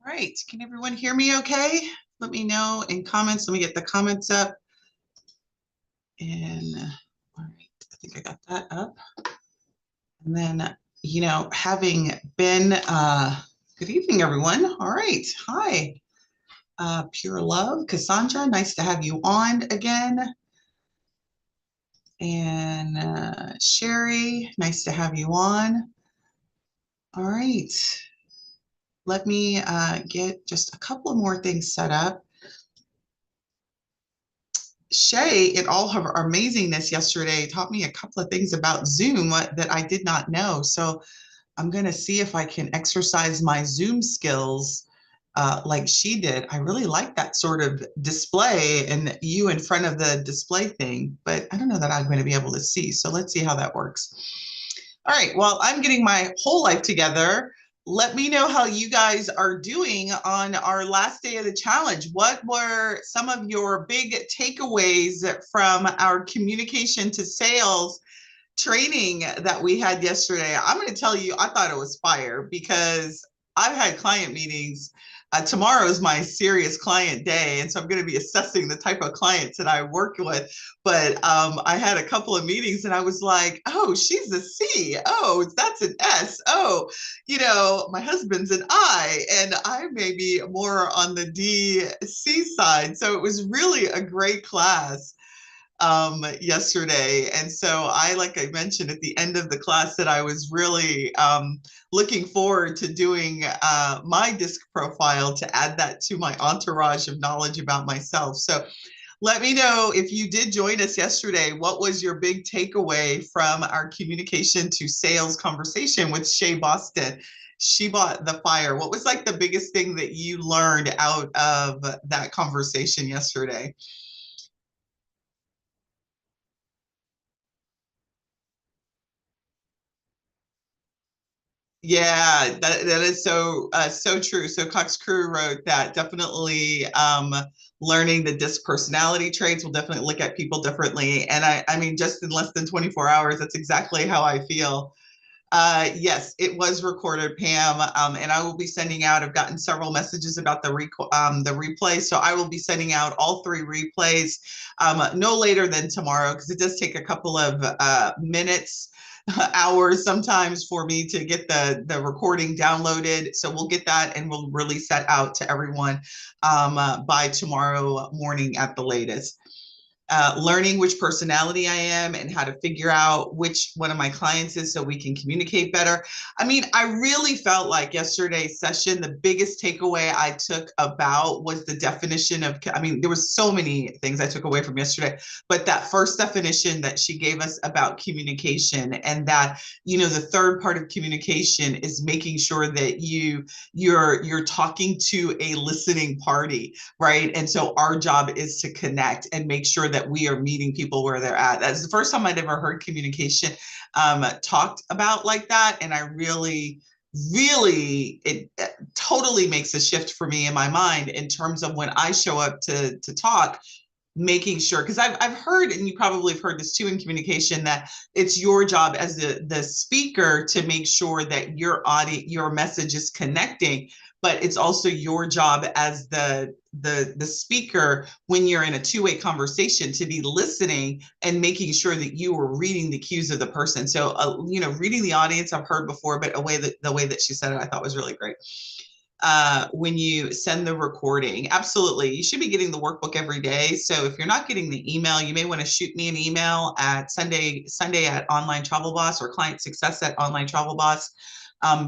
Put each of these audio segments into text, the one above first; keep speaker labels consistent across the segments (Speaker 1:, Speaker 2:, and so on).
Speaker 1: All right, can everyone hear me okay? Let me know in comments. Let me get the comments up. And all right, I think I got that up. And then, having been, good evening, everyone. All right, hi. Pure Love, Cassandra, nice to have you on again. And Sherry, nice to have you on. All right, let me get just a couple of more things set up. Shay, in all of her amazingness yesterday, taught me a couple of things about Zoom that I did not know. So I'm going to see if I can exercise my Zoom skills like she did. I really like that sort of display and you in front of the display thing, but I don't know that I'm going to be able to see. So let's see how that works. All right, well, I'm getting my whole life together. Let me know how you guys are doing on our last day of the challenge. What were some of your big takeaways from our communication to sales training that we had yesterday? I'm going to tell you, I thought it was fire because I've had client meetings. Tomorrow is my serious client day. And so I'm going to be assessing the type of clients that I work with. But I had a couple of meetings and I was like, oh, she's a C. Oh, that's an S. Oh, my husband's an I, and I may be more on the D, C side. So it was really a great class yesterday. And so like I mentioned at the end of the class, that I was really looking forward to doing my DISC profile to add that to my entourage of knowledge about myself. So let me know if you did join us yesterday. What was your big takeaway from our communication to sales conversation with Shay Boston? She bought the fire. What was like the biggest thing that you learned out of that conversation yesterday? Yeah, that is so true. So Cox Crew wrote that definitely learning the disc personality traits will definitely look at people differently. And I mean, just in less than 24 hours, that's exactly how I feel. Yes, it was recorded, Pam, and I will be sending out. I've gotten several messages about the replay, so I will be sending out all three replays no later than tomorrow because it does take a couple of minutes. Hours sometimes for me to get the recording downloaded. So we'll get that and we'll release that out to everyone by tomorrow morning at the latest. Learning which personality I am and how to figure out which one of my clients is so we can communicate better. I mean, I really felt like yesterday's session, the biggest takeaway I took about was the definition of, I mean, there was so many things I took away from yesterday, but that first definition that she gave us about communication, and that, the third part of communication is making sure that you're talking to a listening party, right? And so our job is to connect and make sure that we are meeting people where they're at. That's the first time I'd ever heard communication talked about like that. And I really, it totally makes a shift for me in my mind in terms of when I show up to talk, making sure, because I've heard, and you probably have heard this too in communication, that it's your job as the speaker to make sure that your message is connecting, but it's also your job as the speaker when you're in a two-way conversation to be listening and making sure that you are reading the cues of the person. So reading the audience I've heard before, but the way that she said it I thought was really great. When you send the recording, absolutely, you should be getting the workbook every day. So if you're not getting the email, you may want to shoot me an email at Sundey at Online Travel Boss, or Client Success at Online Travel Boss,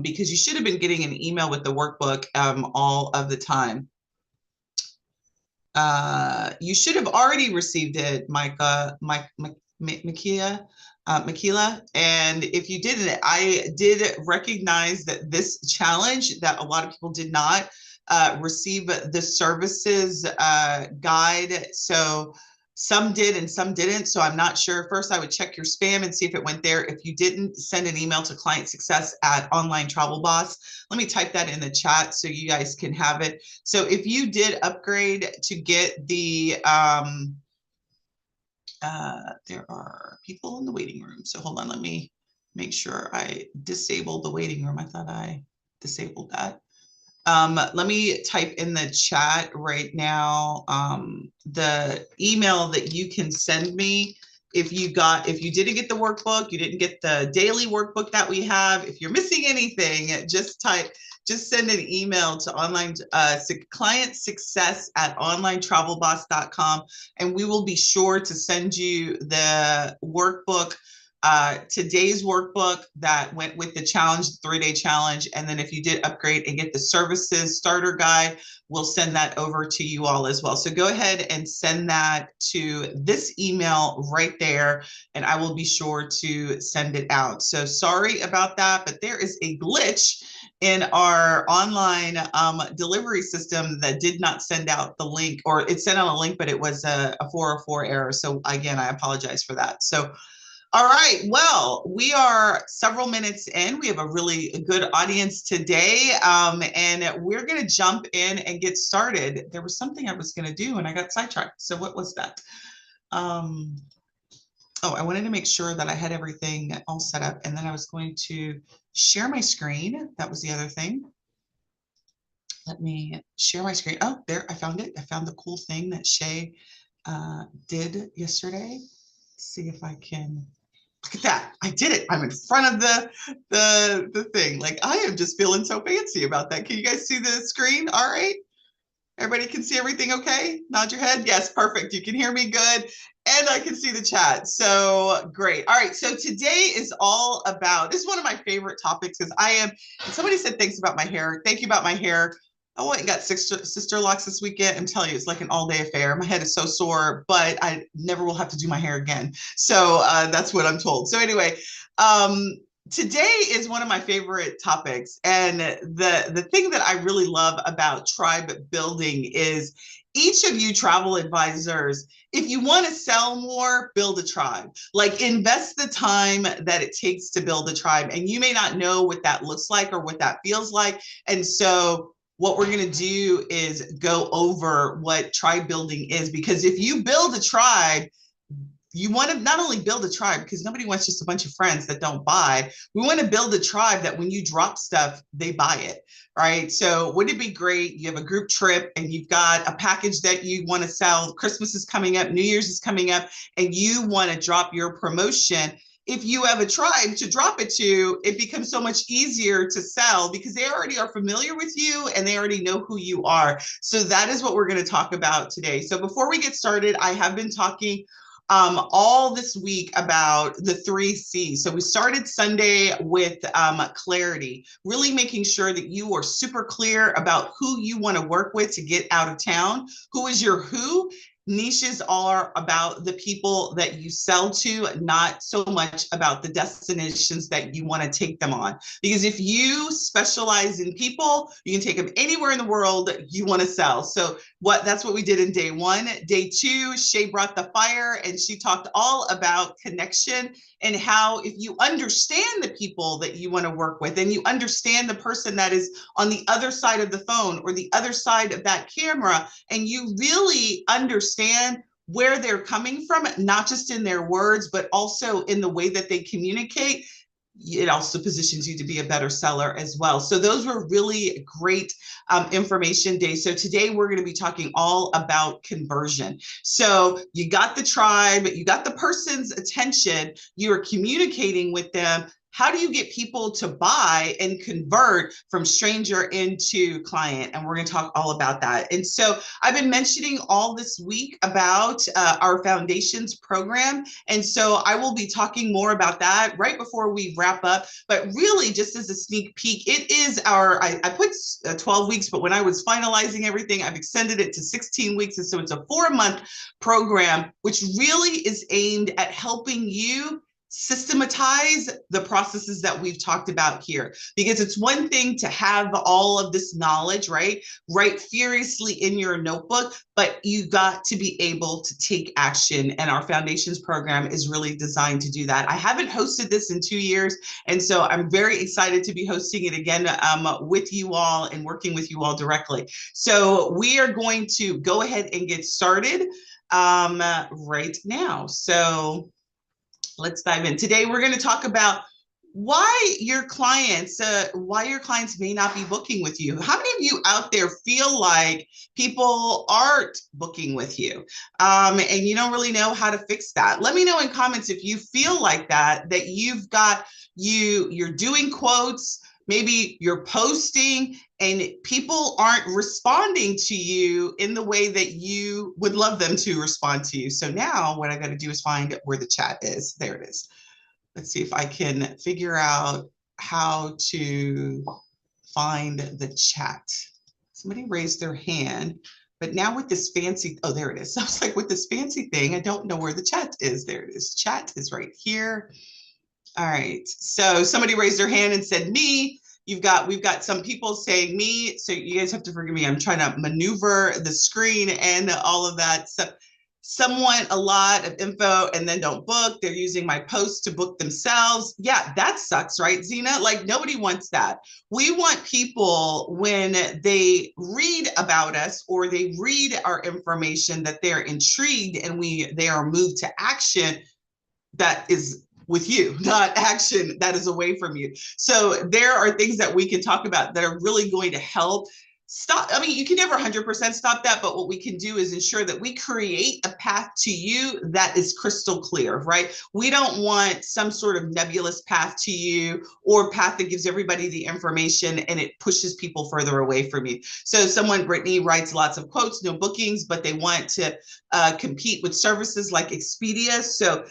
Speaker 1: because you should have been getting an email with the workbook all of the time. You should have already received it, Michaela. And if you didn't, I did recognize that this challenge, that a lot of people did not receive the services guide. So some did and some didn't. So I'm not sure. First, I would check your spam and see if it went there. If you didn't, send an email to Client Success at Online Travel Boss. Let me type that in the chat so you guys can have it. So if you did upgrade to get the, there are people in the waiting room. So hold on, let me make sure I disable the waiting room. I thought I disabled that. Let me type in the chat right now the email that you can send me if you didn't get the workbook, you didn't get the daily workbook that we have. If you're missing anything, just send an email to client success at onlinetravelboss.com, and we will be sure to send you the workbook, today's workbook that went with the challenge, 3-day challenge. And then if you did upgrade and get the services starter guide, we'll send that over to you all as well. So go ahead and send that to this email right there, and I will be sure to send it out. So sorry about that, but there is a glitch in our online delivery system that did not send out the link, or it sent out a link, but it was a 404 error. So again, I apologize for that. So all right, well, we are several minutes in. We have a really good audience today, and we're going to jump in and get started. There was something I was going to do, and I got sidetracked. So what was that? Oh, I wanted to make sure that I had everything all set up, and then I was going to share my screen. That was the other thing. Let me share my screen. Oh, there, I found it. I found the cool thing that Shay did yesterday. Let's see if I can. Look at that. I did it. I'm in front of the thing. Like, I am just feeling so fancy about that. Can you guys see the screen? All right. Everybody can see everything okay? Nod your head. Yes, perfect. You can hear me good. And I can see the chat. So great. All right. So today is all about, this is one of my favorite topics because somebody said thanks about my hair. Thank you about my hair. I went and got sister locks this weekend. I'm telling you, it's like an all-day affair. My head is so sore, but I never will have to do my hair again. So that's what I'm told. So anyway, today is one of my favorite topics. And the thing that I really love about tribe building is each of you travel advisors, if you want to sell more, build a tribe. Like, invest the time that it takes to build a tribe. And you may not know what that looks like or what that feels like. And so what we're going to do is go over what tribe building is, because if you build a tribe, you want to not only build a tribe, because nobody wants just a bunch of friends that don't buy. We want to build a tribe that when you drop stuff, they buy it, right? So wouldn't it be great? You have a group trip and you've got a package that you want to sell. Christmas is coming up, New Year's is coming up, and you want to drop your promotion. If you have a tribe to drop it to, it becomes so much easier to sell because they already are familiar with you and they already know who you are. So that is what we're going to talk about today. So before we get started, I have been talking all this week about the 3 C's. So we started Sunday with clarity, really making sure that you are super clear about who you want to work with to get out of town. Who is your who? Niches are about the people that you sell to, not so much about the destinations that you want to take them on. Because if you specialize in people, you can take them anywhere in the world you want to sell. So that's what we did in day 1. Day 2, Shay brought the fire and she talked all about connection and how if you understand the people that you want to work with and you understand the person that is on the other side of the phone or the other side of that camera, and you really understand where they're coming from, not just in their words, but also in the way that they communicate, it also positions you to be a better seller as well. So those were really great information days. So today we're going to be talking all about conversion. So you got the tribe, you got the person's attention, you're communicating with them. How do you get people to buy and convert from stranger into client? And we're going to talk all about that. And so I've been mentioning all this week about our foundations program. And so I will be talking more about that right before we wrap up. But really, just as a sneak peek, it is I put 12 weeks, but when I was finalizing everything, I've extended it to 16 weeks. And so it's a 4-month program, which really is aimed at helping you systematize the processes that we've talked about here, because it's one thing to have all of this knowledge, right? Write furiously in your notebook, but you got to be able to take action. And our foundations program is really designed to do that. I haven't hosted this in 2 years. And so I'm very excited to be hosting it again with you all and working with you all directly. So we are going to go ahead and get started right now. So let's dive in. Today, we're going to talk about why your clients may not be booking with you. How many of you out there feel like people aren't booking with you, and you don't really know how to fix that? Let me know in comments if you feel like that you're doing quotes, maybe you're posting and people aren't responding to you in the way that you would love them to respond to you. So now what I got to do is find where the chat is. There it is. Let's see if I can figure out how to find the chat. Somebody raised their hand, but now with this fancy, oh, there it is. I was like, with this fancy thing, I don't know where the chat is. There it is. Chat is right here. All right. So somebody raised their hand and said me. We've got some people saying me. So you guys have to forgive me. I'm trying to maneuver the screen and all of that. So some want a lot of info and then don't book. They're using my posts to book themselves. Yeah, that sucks, right, Zena? Like nobody wants that. We want people when they read about us or they read our information that they're intrigued and they are moved to action that is with you, not action that is away from you. So there are things that we can talk about that are really going to help stop. I mean, you can never 100% stop that, but what we can do is ensure that we create a path to you that is crystal clear, right? We don't want some sort of nebulous path to you or path that gives everybody the information and it pushes people further away from you. So someone, Brittany, writes lots of quotes, no bookings, but they want to compete with services like Expedia. So,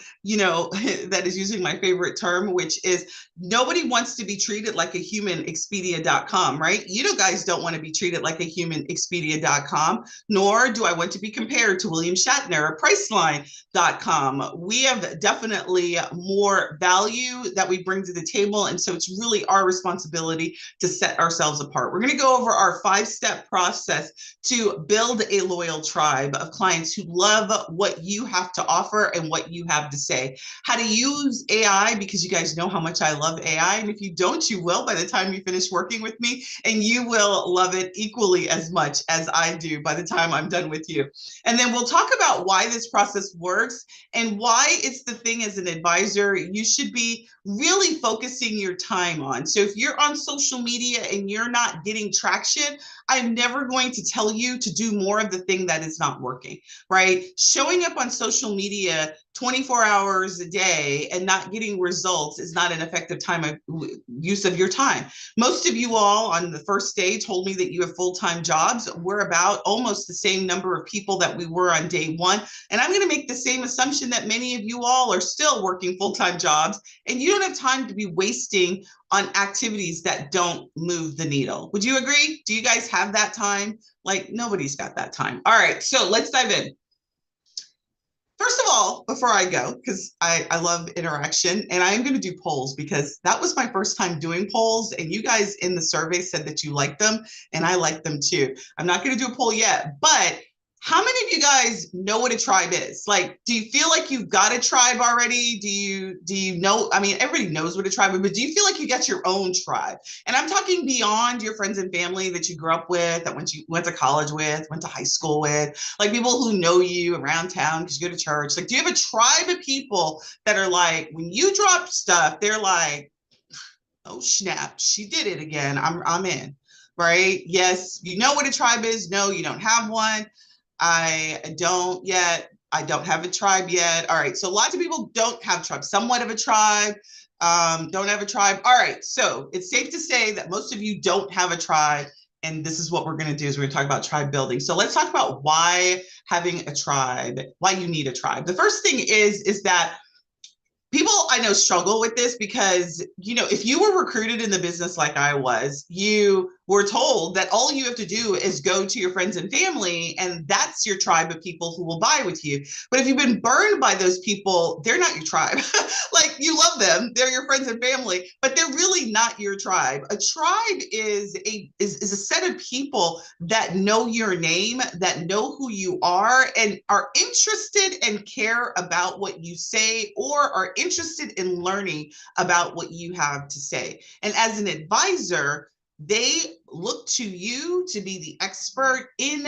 Speaker 1: that is using my favorite term, which is nobody wants to be treated like a human Expedia.com, right? You guys don't want to be treated like a human Expedia.com, nor do I want to be compared to William Shatner or Priceline.com. We have definitely more value that we bring to the table. And so it's really our responsibility to set ourselves apart. We're going to go over our 5-step process to build a loyal tribe of clients who love what you have to offer and what you have to say. How to use AI, because you guys know how much I love AI. And if you don't, you will by the time you finish working with me, and you will love it equally as much as I do by the time I'm done with you. And then we'll talk about why this process works and why it's the thing as an advisor you should be really focusing your time on. So if you're on social media and you're not getting traction, I'm never going to tell you to do more of the thing that is not working, right? Showing up on social media 24 hours a day and not getting results is not an effective use of your time. Most of you all on the first day told me that you have full-time jobs. We're about almost the same number of people that we were on day one. And I'm going to make the same assumption that many of you all are still working full-time jobs and you don't have time to be wasting on activities that don't move the needle. Would you agree? Do you guys have that time? Like nobody's got that time. All right, so let's dive in. First of all, before I go, because I love interaction and I am going to do polls because that was my first time doing polls and you guys in the survey said that you liked them and I like them too. I'm not going to do a poll yet, but how many of you guys know what a tribe is? Like, do you feel like you've got a tribe already? Do you know? I mean, everybody knows what a tribe is, but do you feel like you got your own tribe? And I'm talking beyond your friends and family that you grew up with, that went to college with, went to high school with, like people who know you around town because you go to church. Like, do you have a tribe of people that are like, when you drop stuff, they're like, oh snap, she did it again. I'm in, right? Yes, you know what a tribe is. No, you don't have one. I don't yet. I don't have a tribe yet. All right. So lots of people don't have tribes, somewhat of a tribe, don't have a tribe. All right. So it's safe to say that most of you don't have a tribe. And this is what we're going to do is we're going to talk about tribe building. So let's talk about why having a tribe, why you need a tribe. The first thing is that people I know struggle with this because, if you were recruited in the business like I was, you were told that all you have to do is go to your friends and family, and that's your tribe of people who will buy with you. But if you've been burned by those people, they're not your tribe. Like, you love them, they're your friends and family, but they're really not your tribe. A tribe is a set of people that know your name, that know who you are, and are interested and care about what you say or are interested in learning about what you have to say. And as an advisor, they look to you to be the expert in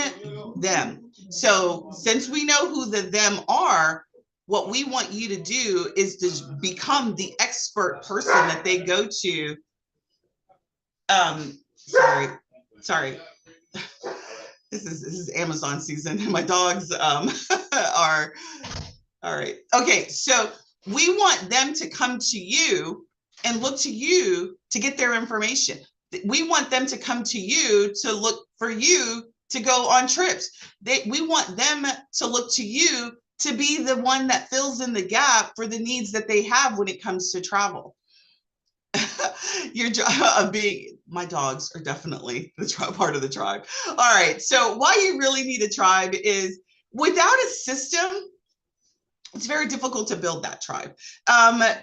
Speaker 1: them. So since we know who the them are, what we want you to do is to become the expert person that they go to. Sorry. This is Amazon season. My dogs are all right. Okay, so we want them to come to you and look to you to get their information. We want them to come to you to look for you to go on trips. We want them to look to you to be the one that fills in the gap for the needs that they have when it comes to travel. Your job of being, my dogs are definitely the part of the tribe. All right. So why you really need a tribe is without a system, it's very difficult to build that tribe.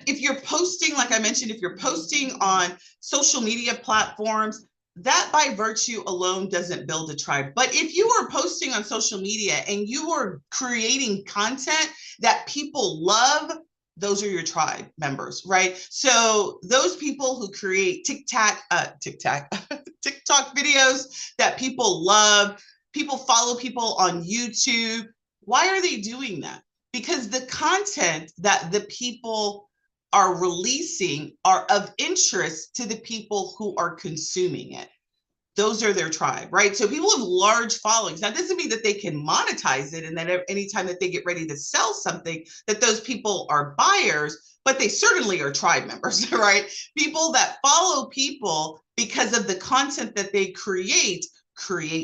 Speaker 1: If you're posting, like I mentioned, if you're posting on social media platforms, that by virtue alone doesn't build a tribe. But if you are posting on social media and you are creating content that people love, those are your tribe members, right? So those people who create TikTok videos that people love, people follow people on YouTube. Why are they doing that? Because the content that the people are releasing are of interest to the people who are consuming it. Those are their tribe, right? So people have large followings. That doesn't mean that they can monetize it and that anytime that they get ready to sell something, that those people are buyers, but they certainly are tribe members, right? People that follow people because of the content that they create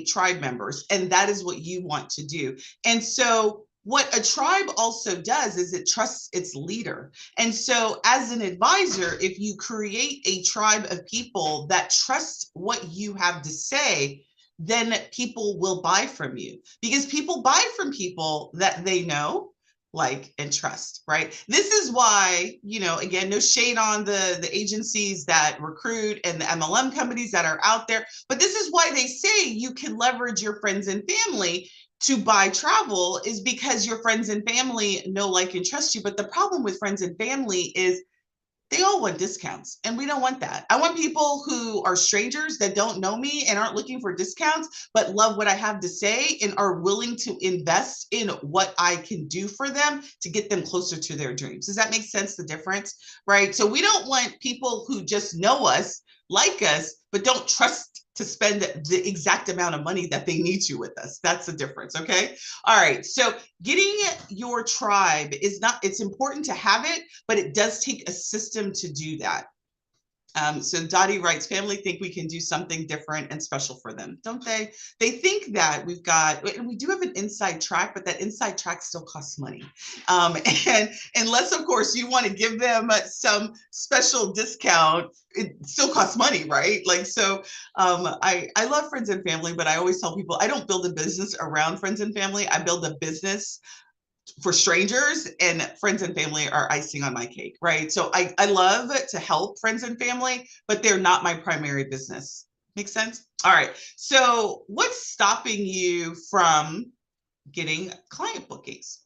Speaker 1: tribe members. And that is what you want to do. And so what a tribe also does is it trusts its leader. And so as an advisor, if you create a tribe of people that trust what you have to say, then people will buy from you because people buy from people that they know, like, and trust, right? This is why, again, no shade on the agencies that recruit and the MLM companies that are out there, but this is why they say you can leverage your friends and family to buy travel, is because your friends and family know, like, and trust you. But the problem with friends and family is they all want discounts, and we don't want that. I want people who are strangers that don't know me and aren't looking for discounts, but love what I have to say and are willing to invest in what I can do for them to get them closer to their dreams. Does that make sense, the difference, right? So we don't want people who just know us, like us, but don't trust to spend the exact amount of money that they need to with us. That's the difference, okay? All right, so getting your tribe is not, it's important to have it, but it does take a system to do that. So Dottie writes, family think we can do something different and special for them, don't they? They think that we do have an inside track, but that inside track still costs money. And unless, of course, you want to give them some special discount, it still costs money, right? Like, so I love friends and family, but I always tell people I don't build a business around friends and family. I build a business for strangers, and friends and family are icing on my cake, right? So I love to help friends and family, but they're not my primary business. Make sense? All right. So what's stopping you from getting client bookings?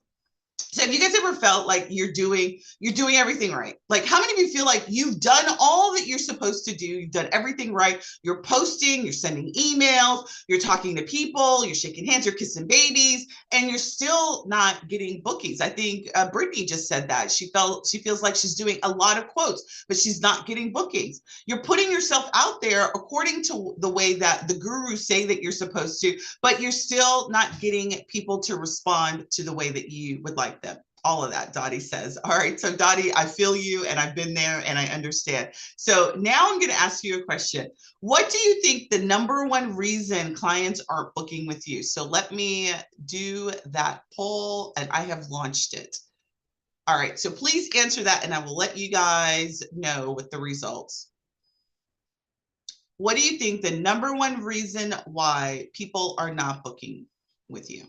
Speaker 1: So have you guys ever felt like you're doing everything right? Like, how many of you feel like you've done all that you're supposed to do? You've done everything right. You're posting, you're sending emails, you're talking to people, you're shaking hands, you're kissing babies, and you're still not getting bookings. I think Brittany just said that. She feels like she's doing a lot of quotes, but she's not getting bookings. You're putting yourself out there according to the way that the gurus say that you're supposed to, but you're still not getting people to respond to the way that you would like them. All of that, Dottie says. All right, so Dottie, I feel you, and I've been there, and I understand. So now I'm going to ask you a question. What do you think the number one reason clients aren't booking with you? So let me do that poll, and I have launched it. All right, so please answer that, and I will let you guys know with the results. What do you think the number one reason why people are not booking with you?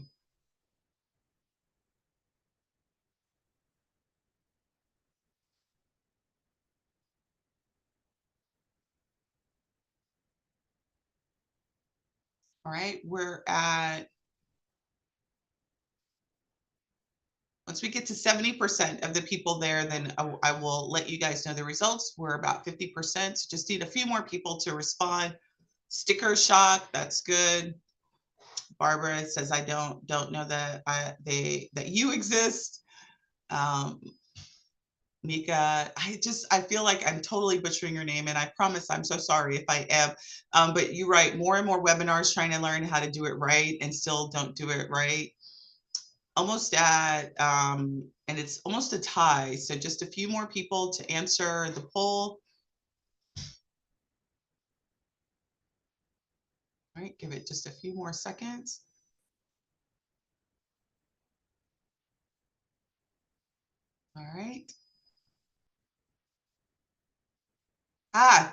Speaker 1: All right, we're at, once we get to 70% of the people there, then I will let you guys know the results. We're about 50%. So just need a few more people to respond. Sticker shock, that's good. Barbara says, I don't know that that you exist. Um, Mika, I feel like I'm totally butchering your name, and I promise I'm so sorry if I am. But you write more and more webinars trying to learn how to do it right and still don't do it right. Almost at, and it's almost a tie. So just a few more people to answer the poll. All right, give it just a few more seconds. All right.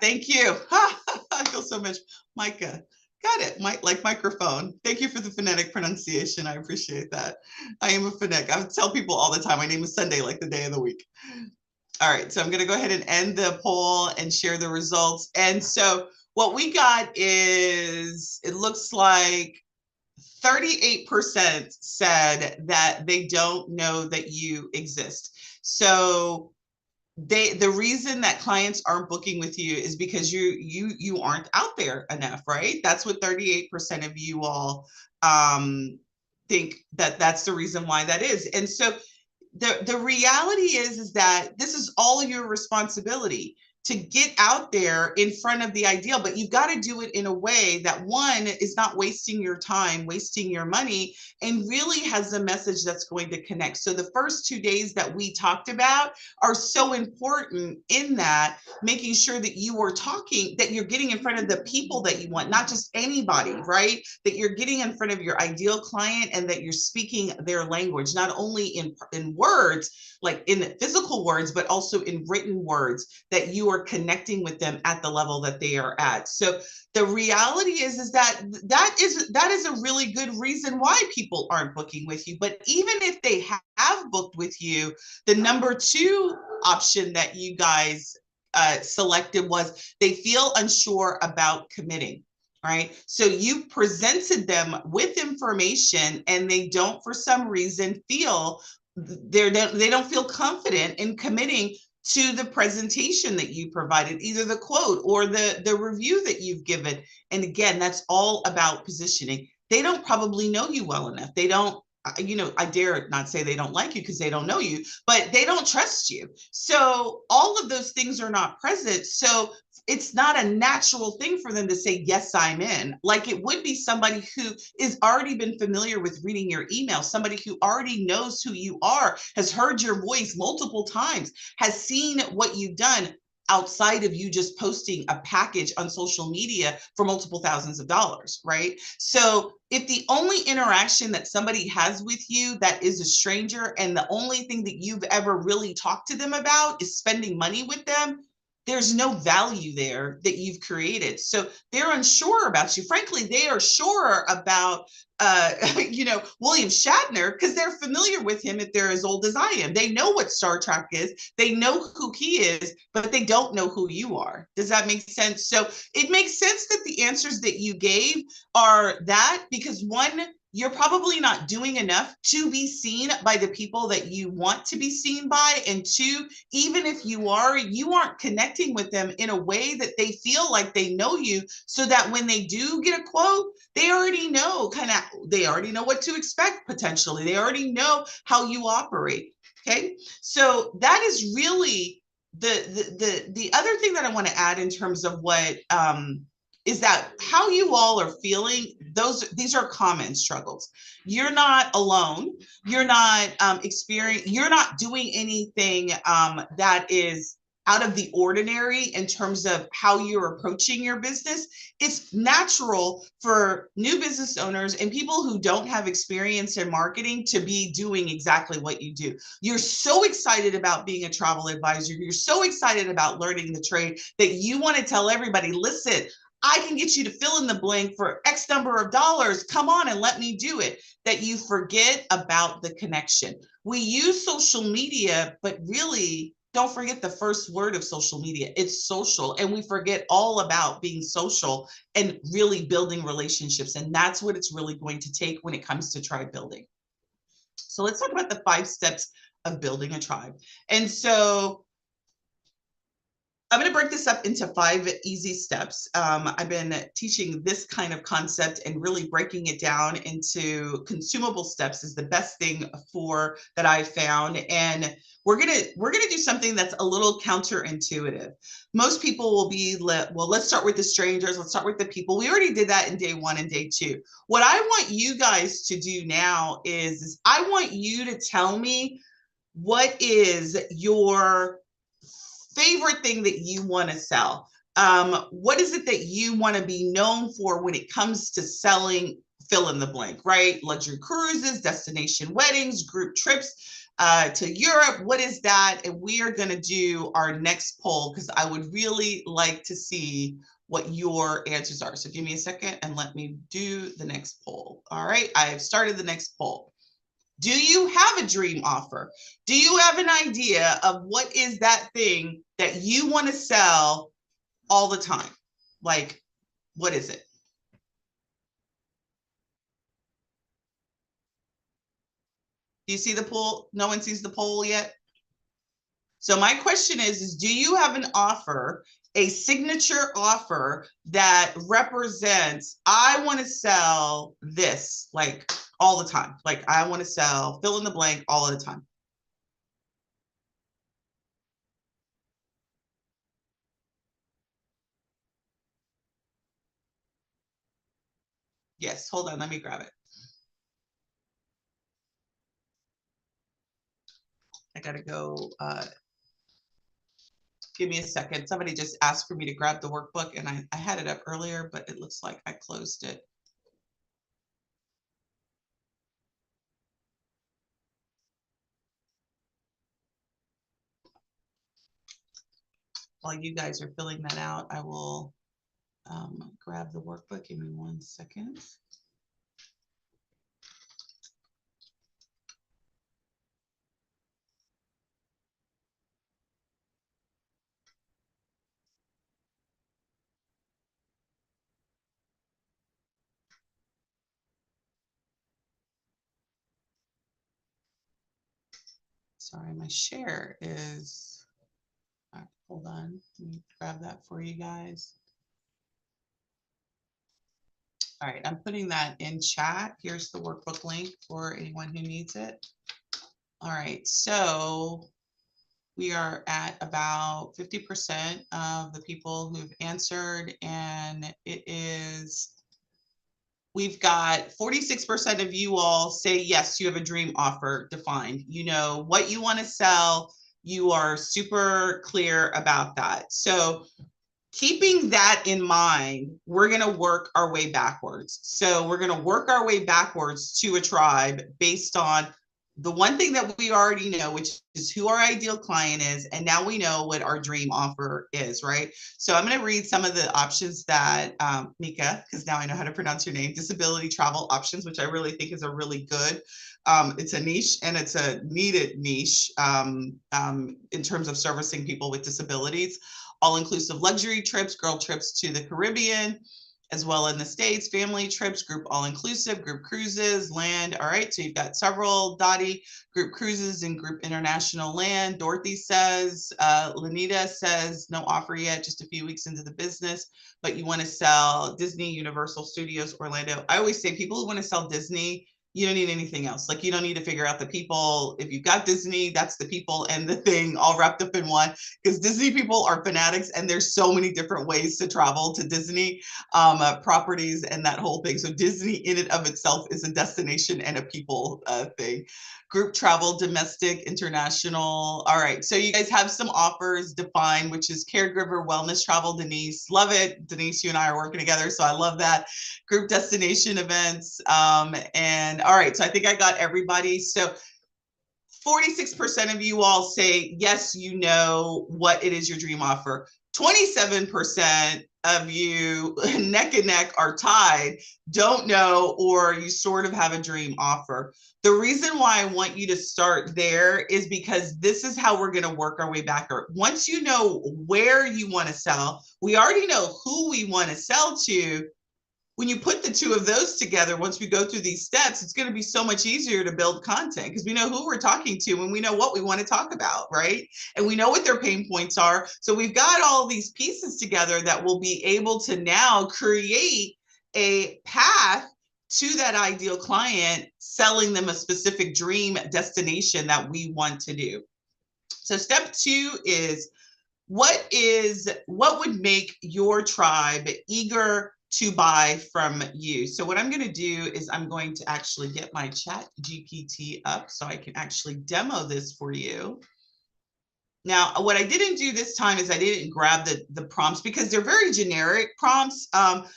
Speaker 1: Thank you. I feel so much. Micah, got it. Like microphone. Thank you for the phonetic pronunciation. I appreciate that. I am a phonetic. I tell people all the time, my name is Sundey, like the day of the week. All right, so I'm going to go ahead and end the poll and share the results. And so what we got is, it looks like 38% said that they don't know that you exist. So the reason that clients aren't booking with you is because you aren't out there enough, right? That's what 38% of you all think that's the reason why that is. And so the reality is that this is all your responsibility to get out there in front of the ideal, but you've got to do it in a way that, one, is not wasting your time, wasting your money, and really has a message that's going to connect. So the first 2 days that we talked about are so important in that, making sure that you are talking, that you're getting in front of the people that you want, not just anybody, right? That you're getting in front of your ideal client and that you're speaking their language, not only in words, like in physical words, but also in written words, that you are connecting with them at the level that they are at. So the reality is that is a really good reason why people aren't booking with you. But even if they have booked with you, the number 2 option that you guys selected was they feel unsure about committing. Right. So you presented them with information and they don't, for some reason, feel they don't feel confident in committing to the presentation that you provided, either the quote or the review that you've given. And again, that's all about positioning. They don't probably know you well enough. They don't, I dare not say they don't like you because they don't know you, but they don't trust you. So all of those things are not present. So it's not a natural thing for them to say, yes, I'm in. Like it would be somebody who is already been familiar with reading your email, somebody who already knows who you are, has heard your voice multiple times, has seen what you've done outside of you just posting a package on social media for multiple thousands of dollars, right? So if the only interaction that somebody has with you that is a stranger and the only thing that you've ever really talked to them about is spending money with them, there's no value there that you've created. So they're unsure about you. Frankly, they are sure about, William Shatner because they're familiar with him if they're as old as I am. They know what Star Trek is. They know who he is, but they don't know who you are. Does that make sense? So it makes sense that the answers that you gave are that because, one, you're probably not doing enough to be seen by the people that you want to be seen by. And 2, even if you aren't connecting with them in a way that they feel like they know you, so that when they do get a quote, they already know what to expect potentially. They already know how you operate. Okay. So that is really the other thing that I want to add in terms of what, is that how you all are feeling. These are common struggles. You're not alone. You're not you're not doing anything that is out of the ordinary in terms of how you're approaching your business. It's natural for new business owners and people who don't have experience in marketing to be doing exactly what you do. You're so excited about being a travel advisor. You're so excited about learning the trade that you want to tell everybody, listen, I can get you to fill in the blank for X number of dollars. Come on and let me do it. That you forget about the connection. We use social media, but really don't forget the first word of social media. It's social. And we forget all about being social and really building relationships. And that's what it's really going to take when it comes to tribe building. So let's talk about the 5 steps of building a tribe. And so I'm going to break this up into 5 easy steps. I've been teaching this kind of concept and really breaking it down into consumable steps is the best thing for that I've found. And we're gonna do something that's a little counterintuitive. Most people will be well, let's start with the strangers. Let's start with the people. We already did that in day 1 and day 2. What I want you guys to do now is I want you to tell me what is your favorite thing that you want to sell. What is it that you want to be known for when it comes to selling, fill in the blank, right? Luxury cruises, destination weddings, group trips to Europe. What is that? And we are going to do our next poll because I would really like to see what your answers are. So give me a second and let me do the next poll. All right, I have started the next poll. Do you have a dream offer? Do you have an idea of what is that thing that you want to sell all the time? Like, what is it? Do you see the poll? No one sees the poll yet? So my question is do you have an offer, a signature offer that represents, I want to sell this like all the time. Like I want to sell fill in the blank all the time. Yes, hold on, let me grab it. I gotta go, give me a second. Somebody just asked for me to grab the workbook and I had it up earlier, but it looks like I closed it. While you guys are filling that out, I will grab the workbook. Give me 1 second. Sorry, my share is, all right, hold on. Let me grab that for you guys. All right, I'm putting that in chat. Here's the workbook link for anyone who needs it. All right, so we are at about 50% of the people who've answered, and it is, we've got 46% of you all say, yes, you have a dream offer defined. You know what you want to sell. You are super clear about that. So keeping that in mind, we're going to work our way backwards. So we're going to work our way backwards to a tribe based on the one thing that we already know, which is who our ideal client is. And now we know what our dream offer is, right? So I'm going to read some of the options that Mika, because now I know how to pronounce your name, disability travel options, which I really think is a really good, it's a niche and it's a needed niche in terms of servicing people with disabilities. All-inclusive luxury trips, girl trips to the Caribbean, as well in the States, family trips, group all-inclusive, group cruises, land. All right, so you've got several, Dottie, group cruises and group international land. Dorothy says, Lanita says, no offer yet, just a few weeks into the business, but you want to sell Disney, Universal Studios, Orlando. I always say people who want to sell Disney, you don't need anything else. Like you don't need to figure out the people. If you've got Disney, that's the people and the thing all wrapped up in one, because Disney people are fanatics and there's so many different ways to travel to Disney properties and that whole thing. So Disney in and of itself is a destination and a people thing. Group travel, domestic, international. All right, so you guys have some offers defined, which is caregiver, wellness travel. Denise, love it. Denise, you and I are working together, so I love that. Group destination events. And all right, so I think I got everybody. So 46% of you all say, yes, you know what it is your dream offer. 27% of you neck and neck are tied, don't know, or you sort of have a dream offer. The reason why I want you to start there is because this is how we're going to work our way back. Once you know where you want to sell, we already know who we want to sell to. when you put the two of those together, once we go through these steps, it's going to be so much easier to build content because we know who we're talking to and we know what we want to talk about, right? And we know what their pain points are. So we've got all these pieces together that will be able to now create a path to that ideal client, selling them a specific dream destination that we want to do. So step 2 is what would make your tribe eager to buy from you? So what I'm going to do is I'm going to actually get my chat GPT up so I can actually demo this for you. Now, what I didn't do this time is I didn't grab the prompts because they're very generic prompts.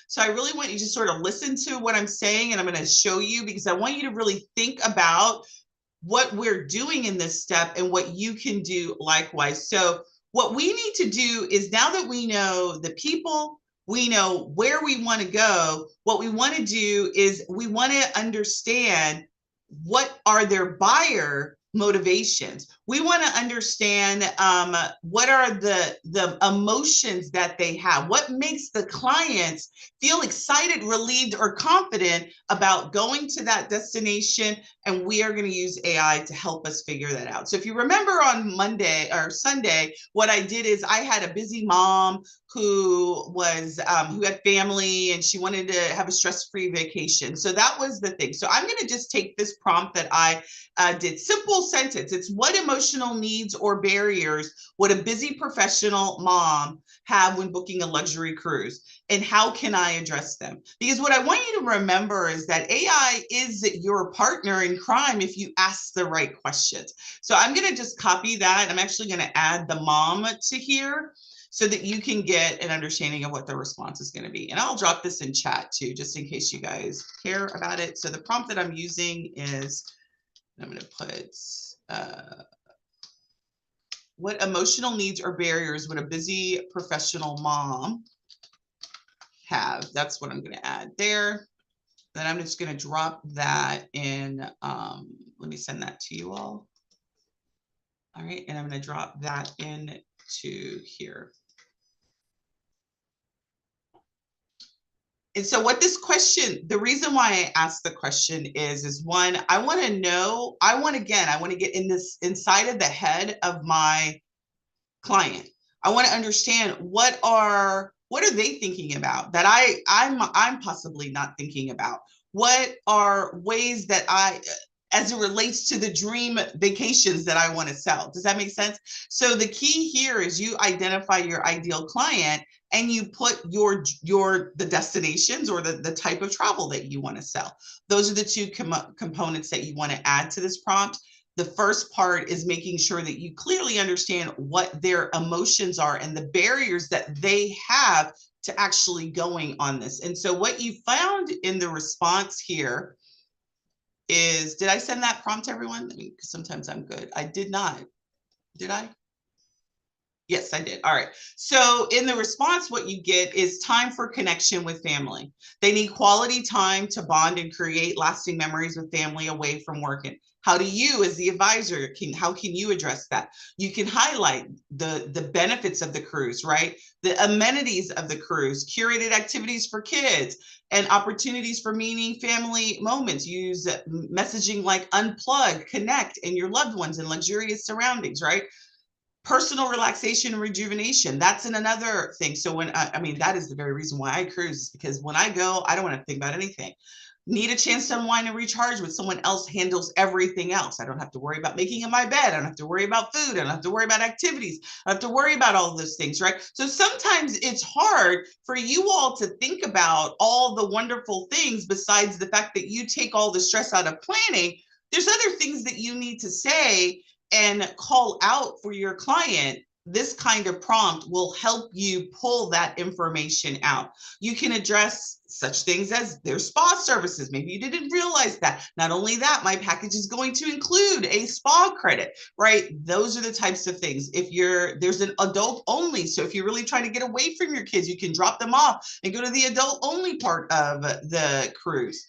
Speaker 1: So I really want you to sort of listen to what I'm saying, and I'm going to show you because I want you to really think about what we're doing in this step and what you can do likewise. So what we need to do is, now that we know the people, we know where we want to go, what we want to do is we want to understand what are their buyer motivations. We want to understand what are the emotions that they have, what makes the clients feel excited, relieved, or confident about going to that destination. And we are going to use AI to help us figure that out. So if you remember on Monday or Sunday, what I did is I had a busy mom who had family and she wanted to have a stress-free vacation. So that was the thing. So I'm going to just take this prompt that I did. Simple sentence. It's, what emotional needs or barriers would a busy professional mom have when booking a luxury cruise, and how can I address them? Because what I want you to remember is that AI is your partner in crime if you ask the right questions. So I'm going to just copy that. I'm actually going to add the mom to here so that you can get an understanding of what the response is going to be. And I'll drop this in chat too, just in case you guys care about it. So the prompt that I'm using is, I'm going to put, what emotional needs or barriers would a busy professional mom have? That's what I'm going to add there. Then I'm just going to drop that in. Let me send that to you all. All right. And I'm going to drop that into here. And so what this question, the reason why I asked the question is one, I want to know, I want to get in this inside of the head of my client. I want to understand what are they thinking about that I'm possibly not thinking about? What are ways that as it relates to the dream vacations that I want to sell? Does that make sense? So the key here is you identify your ideal client and you put the destinations or the type of travel that you want to sell. Those are the two components that you want to add to this prompt. The first part is making sure that you clearly understand what their emotions are and the barriers that they have to actually going on this. And so what you found in the response here is, did I send that prompt to everyone? I mean, sometimes I'm good. I did not. Did I? Yes, I did. All right. So in the response, what you get is time for connection with family. They need quality time to bond and create lasting memories with family away from work. And how do you, as the advisor, how can you address that? You can highlight the benefits of the cruise, right? The amenities of the cruise, curated activities for kids, and opportunities for meaning family moments. Use messaging like unplug, connect, and your loved ones in luxurious surroundings, right? Personal relaxation and rejuvenation. That's another thing. So when, I mean, that is the very reason why I cruise, because when I go, I don't want to think about anything. Need a chance to unwind and recharge with someone else handles everything else. I don't have to worry about making in my bed. I don't have to worry about food. I don't have to worry about activities. I don't have to worry about all of those things, right? So sometimes it's hard for you all to think about all the wonderful things besides the fact that you take all the stress out of planning. There's other things that you need to say and call out for your client. This kind of prompt will help you pull that information out. You can address such things as their spa services. Maybe you didn't realize that. Not only that, my package is going to include a spa credit, right? Those are the types of things. If there's an adult only. So if you're really trying to get away from your kids, you can drop them off and go to the adult only part of the cruise.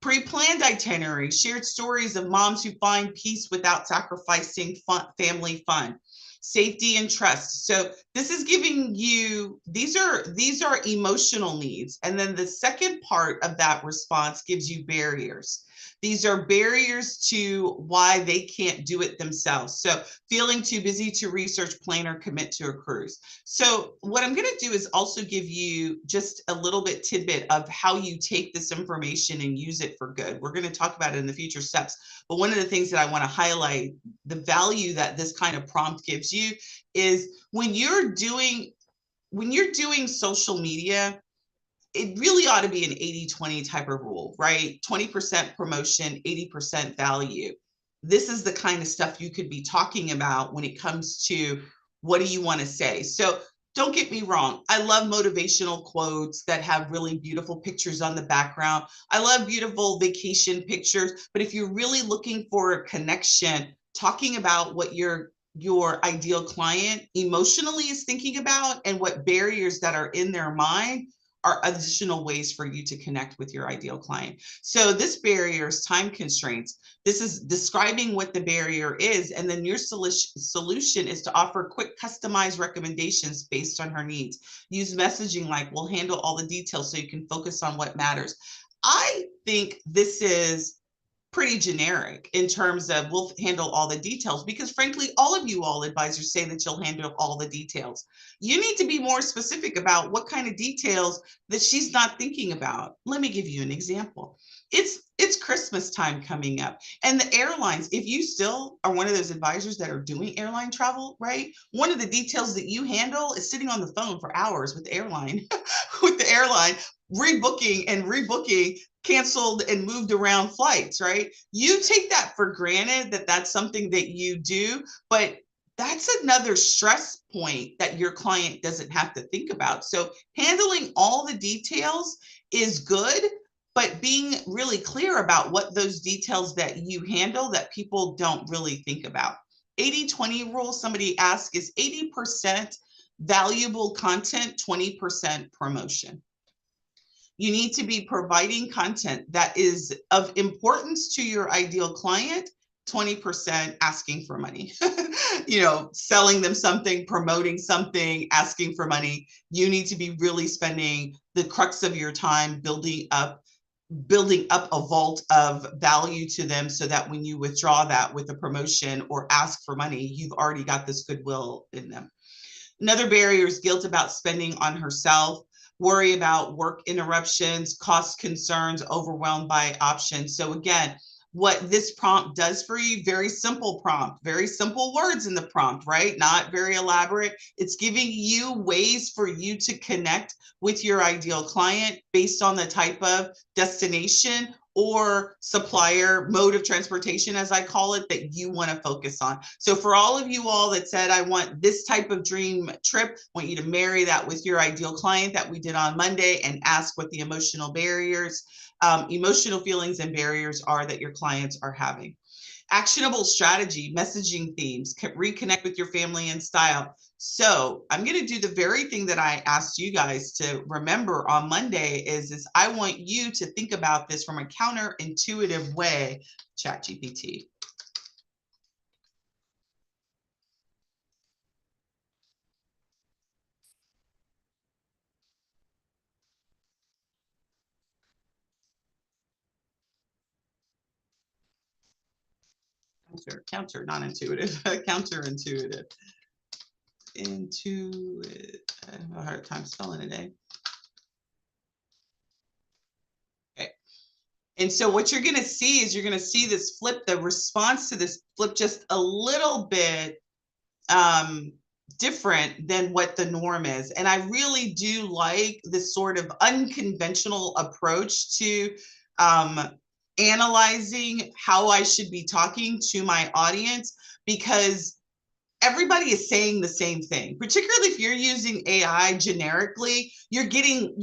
Speaker 1: Pre-planned itinerary, shared stories of moms who find peace without sacrificing family fun. Safety and trust. So this is giving you, these are emotional needs. And then the second part of that response gives you barriers. These are barriers to why they can't do it themselves. So feeling too busy to research, plan, or commit to a cruise. So what I'm going to do is also give you just a little bit tidbit of how you take this information and use it for good. We're going to talk about it in the future steps. But one of the things that I want to highlight, the value that this kind of prompt gives you, is when you're doing social media, it really ought to be an 80-20 type of rule, right? 20% promotion, 80% value. This is the kind of stuff you could be talking about when it comes to what do you want to say. So don't get me wrong. I love motivational quotes that have really beautiful pictures on the background. I love beautiful vacation pictures. But if you're really looking for a connection, talking about what your ideal client emotionally is thinking about and what barriers that are in their mind are additional ways for you to connect with your ideal client. So this barrier is time constraints. This is describing what the barrier is, and then your solution is to offer quick customized recommendations based on her needs. Use messaging like, we'll handle all the details so you can focus on what matters. I think this is pretty generic in terms of we'll handle all the details, because frankly, all of you all advisors say that you'll handle all the details. You need to be more specific about what kind of details that she's not thinking about. Let me give you an example. It's Christmas time coming up, and the airlines, if you still are one of those advisors that are doing airline travel, right? One of the details that you handle is sitting on the phone for hours with the airline, with the airline, rebooking canceled and moved around flights, right? You take that for granted that that's something that you do, but that's another stress point that your client doesn't have to think about. So handling all the details is good, but being really clear about what those details that you handle that people don't really think about. 80-20 rule, somebody asked, is 80% valuable content, 20% promotion. You need to be providing content that is of importance to your ideal client, 20% asking for money. Selling them something, promoting something, asking for money. You need to be really spending the crux of your time building up a vault of value to them, so that when you withdraw that with a promotion or ask for money, you've already got this goodwill in them. Another barrier is guilt about spending on herself, worry about work interruptions, cost concerns, overwhelmed by options. So again, what this prompt does for you, very simple prompt, very simple words in the prompt, right? Not very elaborate. It's giving you ways for you to connect with your ideal client based on the type of destination or supplier, mode of transportation, as I call it, that you want to focus on. So for all of you all that said, I want this type of dream trip, I want you to marry that with your ideal client that we did on Monday and ask what the emotional barriers, emotional feelings and barriers are that your clients are having. Actionable strategy, messaging themes, reconnect with your family and style. So I'm going to do the very thing that I asked you guys to remember on Monday is I want you to think about this from a counterintuitive way. ChatGPT. Not intuitive, counterintuitive. Intuitive. I have a hard time spelling today. Okay. And so what you're going to see is you're going to see this flip, the response to this flip just a little bit different than what the norm is. And I really do like this sort of unconventional approach to analyzing how I should be talking to my audience, because everybody is saying the same thing, particularly if you're using AI generically. You're getting,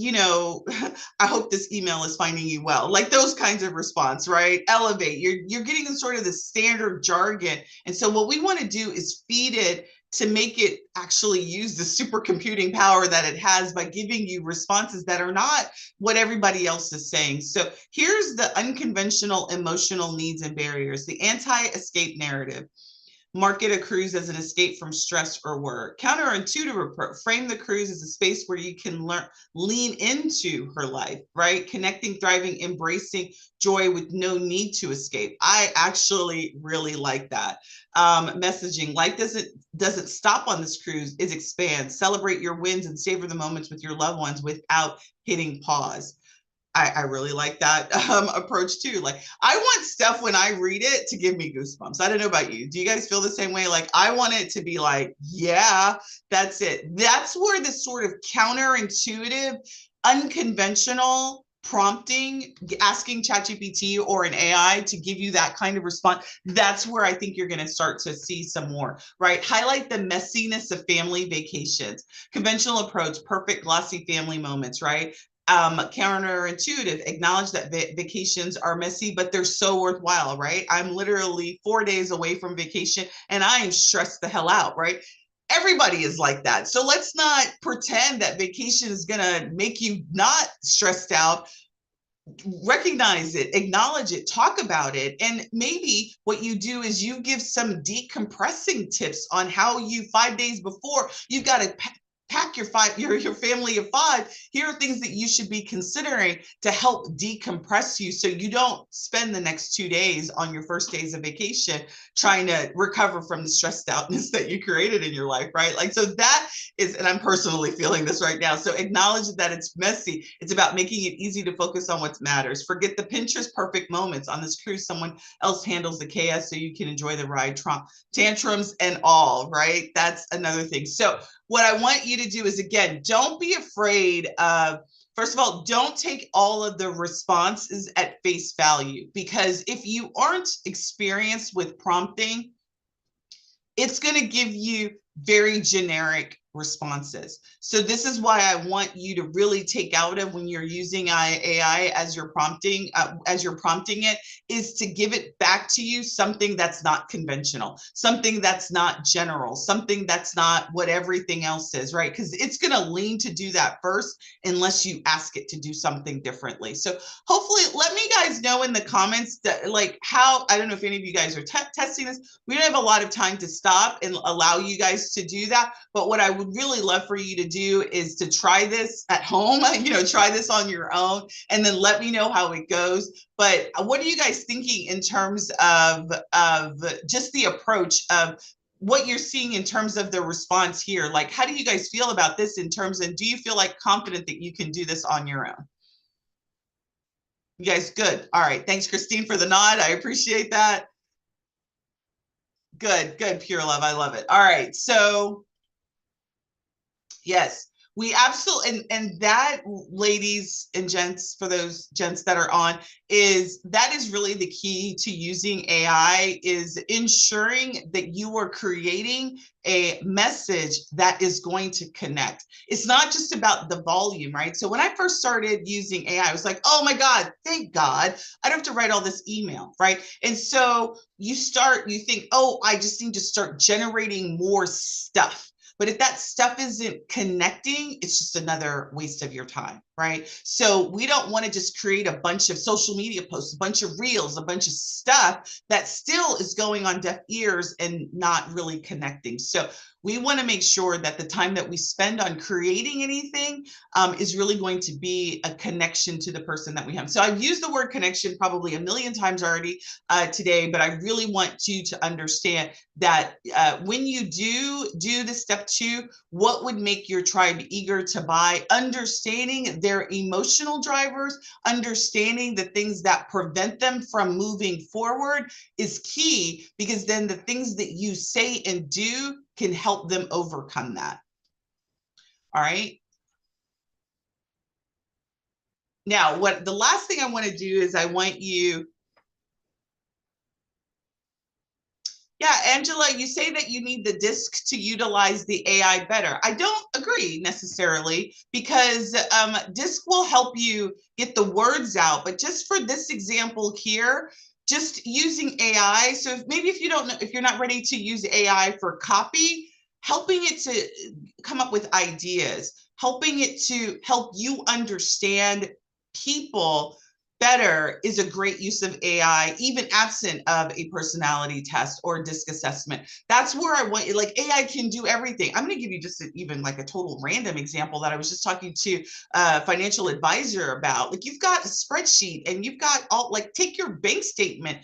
Speaker 1: I hope this email is finding you well, like those kinds of response, right? Elevate, you're getting the sort of the standard jargon. And so what we want to do is feed it to make it actually use the supercomputing power that it has by giving you responses that are not what everybody else is saying. So here's the unconventional emotional needs and barriers, the anti-escape narrative. Market a cruise as an escape from stress or work. Counterintuitive approach. Frame the cruise as a space where you can lean into her life, right? Connecting, thriving, embracing joy with no need to escape. I actually really like that. Messaging. Life doesn't stop on this cruise. It expands. Celebrate your wins and savor the moments with your loved ones without hitting pause. I really like that approach too. Like, I want stuff when I read it to give me goosebumps. I don't know about you. Do you guys feel the same way? Like, I want it to be like, yeah, that's it. That's where this sort of counterintuitive, unconventional prompting, asking ChatGPT or an AI to give you that kind of response, that's where I think you're going to start to see some more, right? Highlight the messiness of family vacations. Conventional approach, perfect glossy family moments, right? Counterintuitive, acknowledge that vacations are messy, but they're so worthwhile, right? I'm literally 4 days away from vacation and I am stressed the hell out, right? Everybody is like that. So let's not pretend that vacation is going to make you not stressed out. Recognize it, acknowledge it, talk about it. And maybe what you do is you give some decompressing tips on how you 5 days before you've got to pack your family of 5. Here are things that you should be considering to help decompress you so you don't spend the next 2 days on your first days of vacation trying to recover from the stressed outness that you created in your life, right? Like, so that is, and I'm personally feeling this right now. So acknowledge that it's messy. It's about making it easy to focus on what matters. Forget the Pinterest perfect moments. On this cruise, someone else handles the chaos so you can enjoy the ride, tantrums and all, right? That's another thing. So what I want you to do is, again, don't be afraid of, first of all, don't take all of the responses at face value, because if you aren't experienced with prompting, it's going to give you very generic responses. So this is why I want you to really take out of when you're using AI as you're prompting it, is to give it back to you something that's not conventional, something that's not general, something that's not what everything else is, right? Because it's going to lean to do that first unless you ask it to do something differently. So hopefully, let me guys know in the comments that, like, how, I don't know if any of you guys are testing this. We don't have a lot of time to stop and allow you guys to do that. But what I would really love for you to do is to try this at home, try this on your own, and then let me know how it goes. But what are you guys thinking in terms of just the approach of what you're seeing in terms of the response here? Like, how do you guys feel about this in terms, and do you feel like confident that you can do this on your own? You guys good? All right. Thanks, Christine, for the nod. I appreciate that. Good, pure love. I love it. All right. So yes, we absolutely, and that, ladies and gents, for those gents that are on, that is really the key to using AI, is ensuring that you are creating a message that is going to connect. It's not just about the volume, right? So when I first started using AI, I was like, oh my God, thank God, I don't have to write all this email, right? And so you think, oh, I just need to start generating more stuff. But if that stuff isn't connecting, it's just another waste of your time, right? So we don't want to just create a bunch of social media posts, a bunch of reels, a bunch of stuff that still is going on deaf ears and not really connecting. So we want to make sure that the time that we spend on creating anything is really going to be a connection to the person that we have. So I've used the word connection probably a million times already today, but I really want you to understand that when you do the step 2, what would make your tribe eager to buy? Understanding their emotional drivers, understanding the things that prevent them from moving forward is key, because then the things that you say and do can help them overcome that. All right. Now, the last thing I want to do is I want you, yeah, Angela, you say that you need the disc to utilize the AI better. I don't agree necessarily, because disc will help you get the words out. But just for this example here, just using AI. So maybe if you're not ready to use AI for copy, helping it to come up with ideas, helping it to help you understand people better is a great use of AI, even absent of a personality test or disc assessment. That's where I want, like AI can do everything. I'm going to give you just even like a total random example that I was just talking to a financial advisor about. Like you've got a spreadsheet and you've got all, like take your bank statement,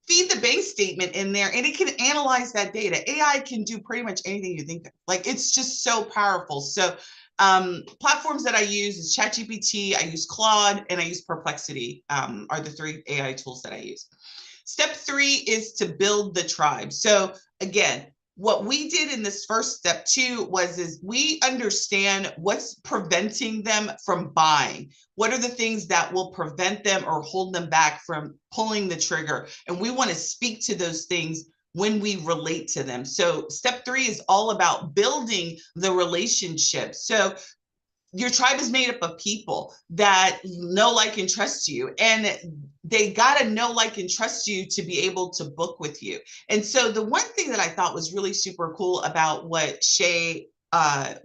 Speaker 1: feed the bank statement in there and it can analyze that data. AI can do pretty much anything you think of. Like it's just so powerful. So platforms that I use is ChatGPT, I use Claude, and I use Perplexity, are the 3 AI tools that I use. Step 3 is to build the tribe. So again, what we did in this first step 2 is we understand what's preventing them from buying. What are the things that will prevent them or hold them back from pulling the trigger? And we want to speak to those things when we relate to them. So step 3 is all about building the relationship. So your tribe is made up of people that know, like, and trust you. And they got to know, like, and trust you to be able to book with you. And so the one thing that I thought was really super cool about what Shay said,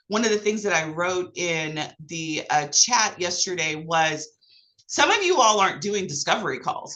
Speaker 1: one of the things that I wrote in the chat yesterday was, some of you all aren't doing discovery calls.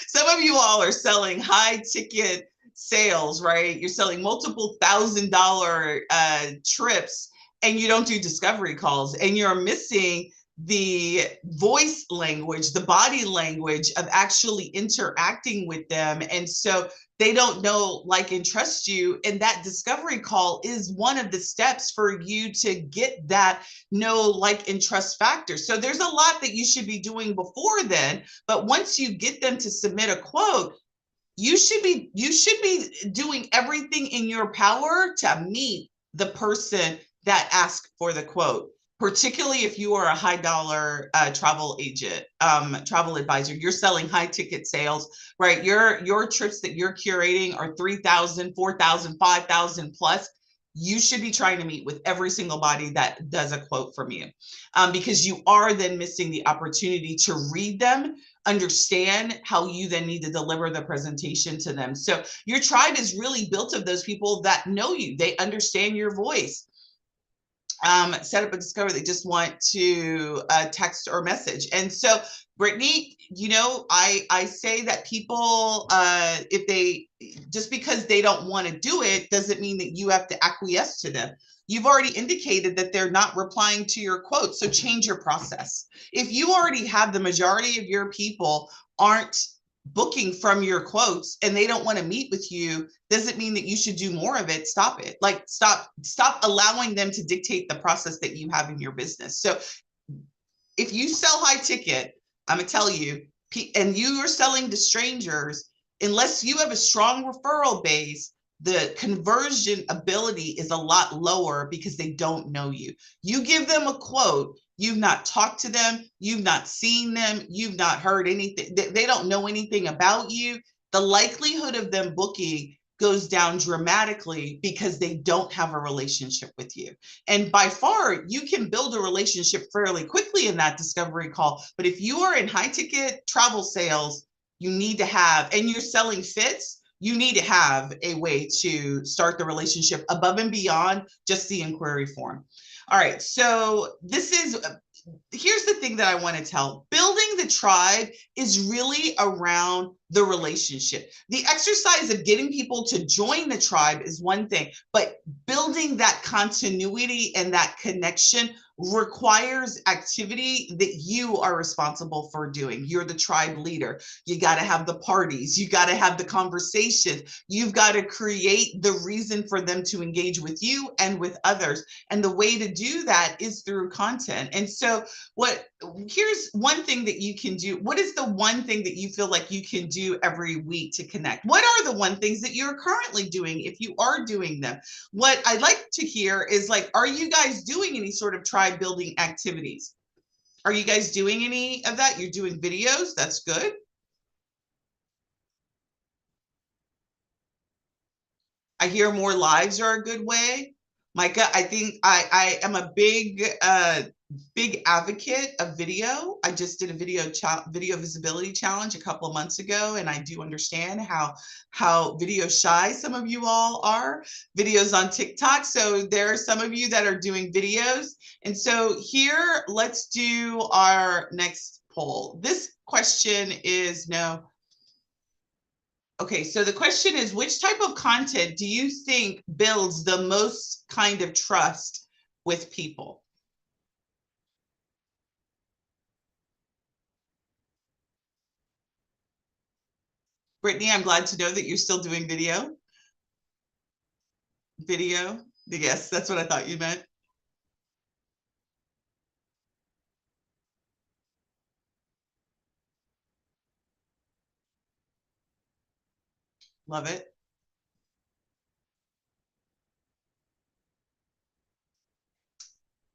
Speaker 1: Some of you all are selling high ticket sales, right? You're selling multiple $1,000 trips and you don't do discovery calls, and you're missing the voice language, the body language of actually interacting with them. And so they don't know, like, and trust you. And that discovery call is one of the steps for you to get that know, like, and trust factor. So there's a lot that you should be doing before then. But once you get them to submit a quote, you should be doing everything in your power to meet the person that asked for the quote, particularly if you are a high dollar travel agent, travel advisor. You're selling high ticket sales, right? Your trips that you're curating are 3,000, 4,000, 5,000 plus. You should be trying to meet with every single body that does a quote from you, because you are then missing the opportunity to read them, understand how you then need to deliver the presentation to them. So your tribe is really built of those people that know you. They understand your voice. Set up a discovery. They just want to text or message. And so, Brittany, you know, I say that people, if they, just because they don't want to do it, doesn't mean that you have to acquiesce to them. You've already indicated that they're not replying to your quote, so change your process. If you already have the majority of your people aren't booking from your quotes and they don't want to meet with you, doesn't mean that you should do more of it. Stop it. Like, stop allowing them to dictate the process that you have in your business. So if you sell high ticket, I'm gonna tell you, and you are selling to strangers, unless you have a strong referral base, the conversion ability is a lot lower because they don't know you. You give them a quote, you've not talked to them, you've not seen them, you've not heard anything, they don't know anything about you. The likelihood of them booking goes down dramatically because they don't have a relationship with you. And by far, you can build a relationship fairly quickly in that discovery call. But if you are in high ticket travel sales, you need to have, and you're selling fits, you need to have a way to start the relationship above and beyond just the inquiry form. All right, so here's the thing that I want to tell. Building the tribe is really around the relationship. The exercise of getting people to join the tribe is one thing, but building that continuity and that connection requires activity that you are responsible for doing. You're the tribe leader. You got to have the parties. You got to have the conversation. You've got to create the reason for them to engage with you and with others. And the way to do that is through content. And so here's one thing that you can do. What is the one thing that you feel like you can do every week to connect? What are the one things that you're currently doing if you are doing them? What I'd like to hear is, like, are you guys doing any sort of tribe building activities? Are you guys doing any of that? You're doing videos. That's good. I hear more lives are a good way. Micah, I think I am a big big advocate of video. I just did a video visibility challenge a couple of months ago, and I do understand how video shy some of you all are. Videos on TikTok. So there are some of you that are doing videos. And so here, let's do our next poll. This question is no. Okay, so the question is, which type of content do you think builds the most kind of trust with people? Brittany, I'm glad to know that you're still doing video. Video. Yes, that's what I thought you meant. Love it.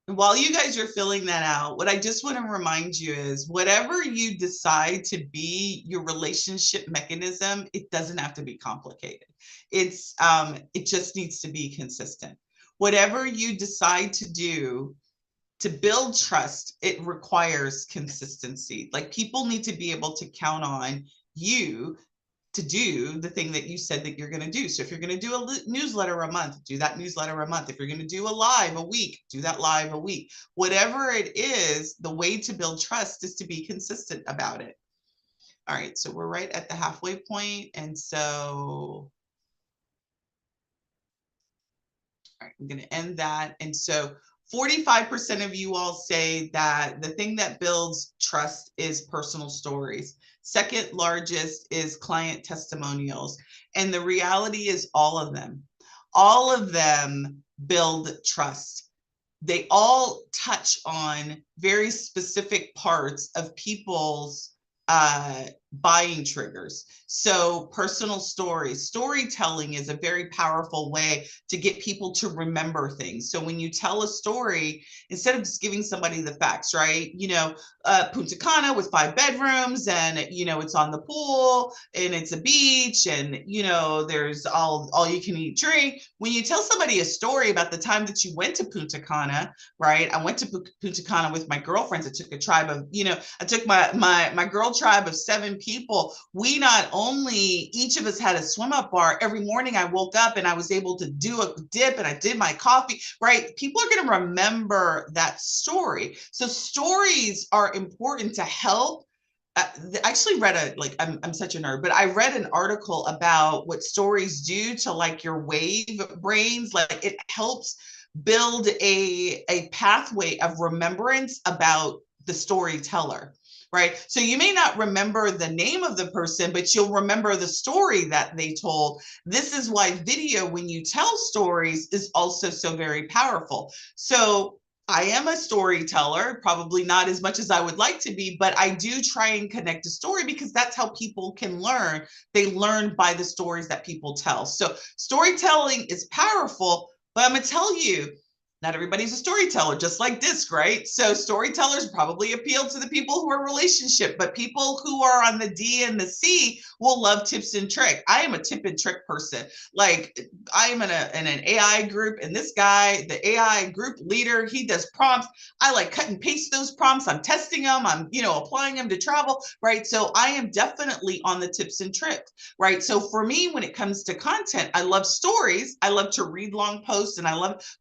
Speaker 1: While you guys are filling that out, what I just want to remind you is whatever you decide to be your relationship mechanism, it doesn't have to be complicated. It just needs to be consistent. Whatever you decide to do to build trust, it requires consistency. Like people need to be able to count on you to do the thing that you said that you're going to do. So if you're going to do a newsletter a month, do that newsletter a month. If you're going to do a live a week, do that live a week. Whatever it is, the way to build trust is to be consistent about it. All right, so we're right at the halfway point. And so, all right, I'm going to end that. And so 45% of you all say that the thing that builds trust is personal stories. Second largest is client testimonials. And the reality is all of them build trust. They all touch on very specific parts of people's buying triggers. So personal stories, storytelling is a very powerful way to get people to remember things. So when you tell a story, instead of just giving somebody the facts, right? Punta Cana with 5 bedrooms and, it's on the pool and it's a beach and, there's all you can eat drink. When you tell somebody a story about the time that you went to Punta Cana, right? I went to Punta Cana with my girlfriends. I took a tribe of, I took my girl tribe of 7 people. We not only, each of us had a swim up bar. Every morning I woke up and I was able to do a dip and I did my coffee, right? People are going to remember that story. So stories are important to help. I actually read I'm such a nerd, but I read an article about what stories do to like your wave brains. Like it helps build a pathway of remembrance about the storyteller, right? So you may not remember the name of the person, but you'll remember the story that they told. This is why video, when you tell stories, is also so very powerful. So I am a storyteller, probably not as much as I would like to be, but I do try and connect a story because that's how people can learn. They learn by the stories that people tell. So storytelling is powerful, but I'm going to tell you, not everybody's a storyteller, just like DISC, right? So storytellers probably appeal to the people who are relationship, but people who are on the D and the C will love tips and trick. I am a tip and trick person. Like I am in an AI group, and this guy, the AI group leader, he does prompts. I like cut and paste those prompts. I'm testing them. I'm, applying them to travel, right? So I am definitely on the tips and tricks, right? So for me, when it comes to content, I love stories. I love to read long posts, and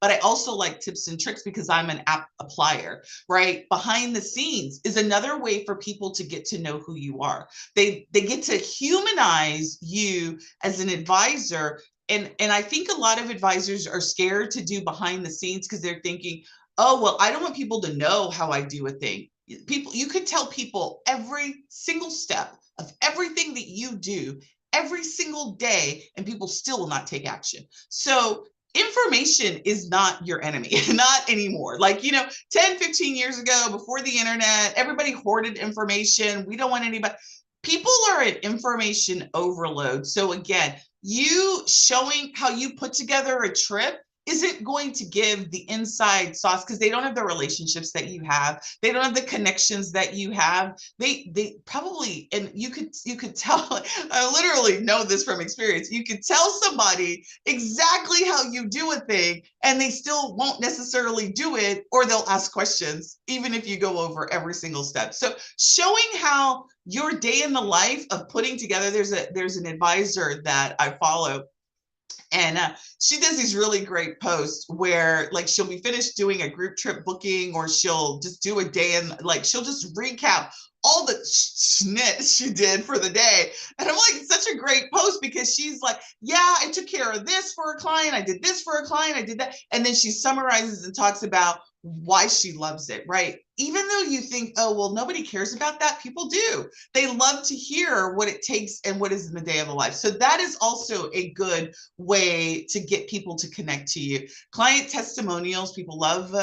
Speaker 1: but I also like tips and tricks because I'm an app applier, right? Behind the scenes is another way for people to get to know who you are. They get to humanize you as an advisor. And I think a lot of advisors are scared to do behind the scenes because they're thinking, oh, well, I don't want people to know how I do a thing. You could tell people every single step of everything that you do every single day, and people still will not take action. So information is not your enemy, not anymore. 10, 15 years ago, before the internet, everybody hoarded information. We don't want anybody. People are at information overload. So again, you showing how you put together a trip isn't going to give the inside sauce, because they don't have the relationships that you have. They don't have the connections that you have. They probably, and you could tell, I literally know this from experience. You could tell somebody exactly how you do a thing and they still won't necessarily do it, or they'll ask questions, even if you go over every single step. So showing how your day in the life of putting together, there's an advisor that I follow, and she does these really great posts where, like, she'll be finished doing a group trip booking, or she'll just do a day and, like, she'll just recap all the snit she did for the day. And I'm like, such a great post, because she's like, yeah, I took care of this for a client, I did this for a client, I did that. And then she summarizes and talks about why she loves it, right? Even though you think, oh, well, nobody cares about that, people do. They love to hear what it takes and what is in the day of a life. So that is also a good way to get people to connect to you. Client testimonials, people love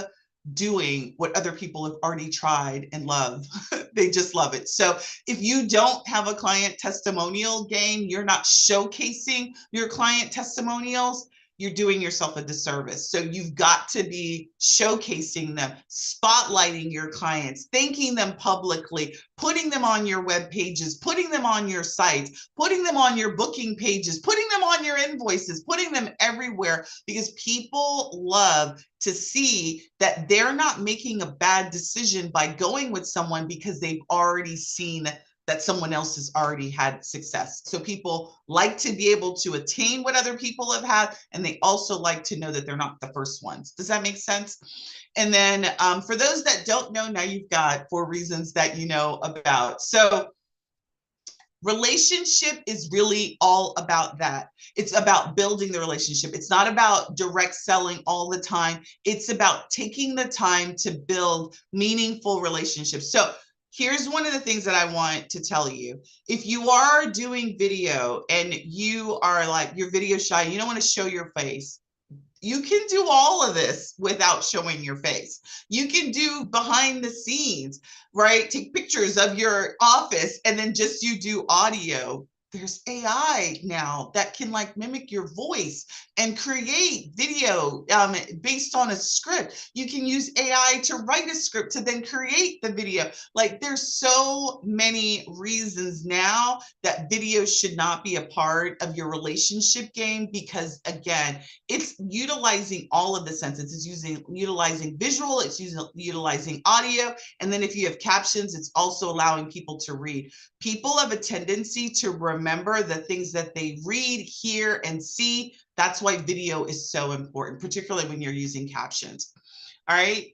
Speaker 1: doing what other people have already tried and love. They just love it. So if you don't have a client testimonial game, you're not showcasing your client testimonials, you're doing yourself a disservice. So you've got to be showcasing them, spotlighting your clients, thanking them publicly, putting them on your web pages, putting them on your sites, putting them on your booking pages, putting them on your invoices, putting them everywhere, because people love to see that they're not making a bad decision by going with someone because they've already seen that someone else has already had success. So people like to be able to attain what other people have had, and they also like to know that they're not the first ones. Does that make sense? And then for those that don't know, now you've got 4 reasons that you know about. So relationship is really all about that. It's about building the relationship. It's not about direct selling all the time. It's about taking the time to build meaningful relationships. So here's one of the things that I want to tell you. If you are doing video and you are like, you're video shy, you don't want to show your face, you can do all of this without showing your face. You can do behind the scenes, right? Take pictures of your office and then just you do audio. There's AI now that can like mimic your voice and create video based on a script. You can use AI to write a script to then create the video. Like, there's so many reasons now that video should not be a part of your relationship game, because again, it's utilizing all of the senses. It's utilizing visual, it's utilizing audio. And then if you have captions, it's also allowing people to read. People have a tendency to remember the things that they read, hear, and see. That's why video is so important, particularly when you're using captions. All right.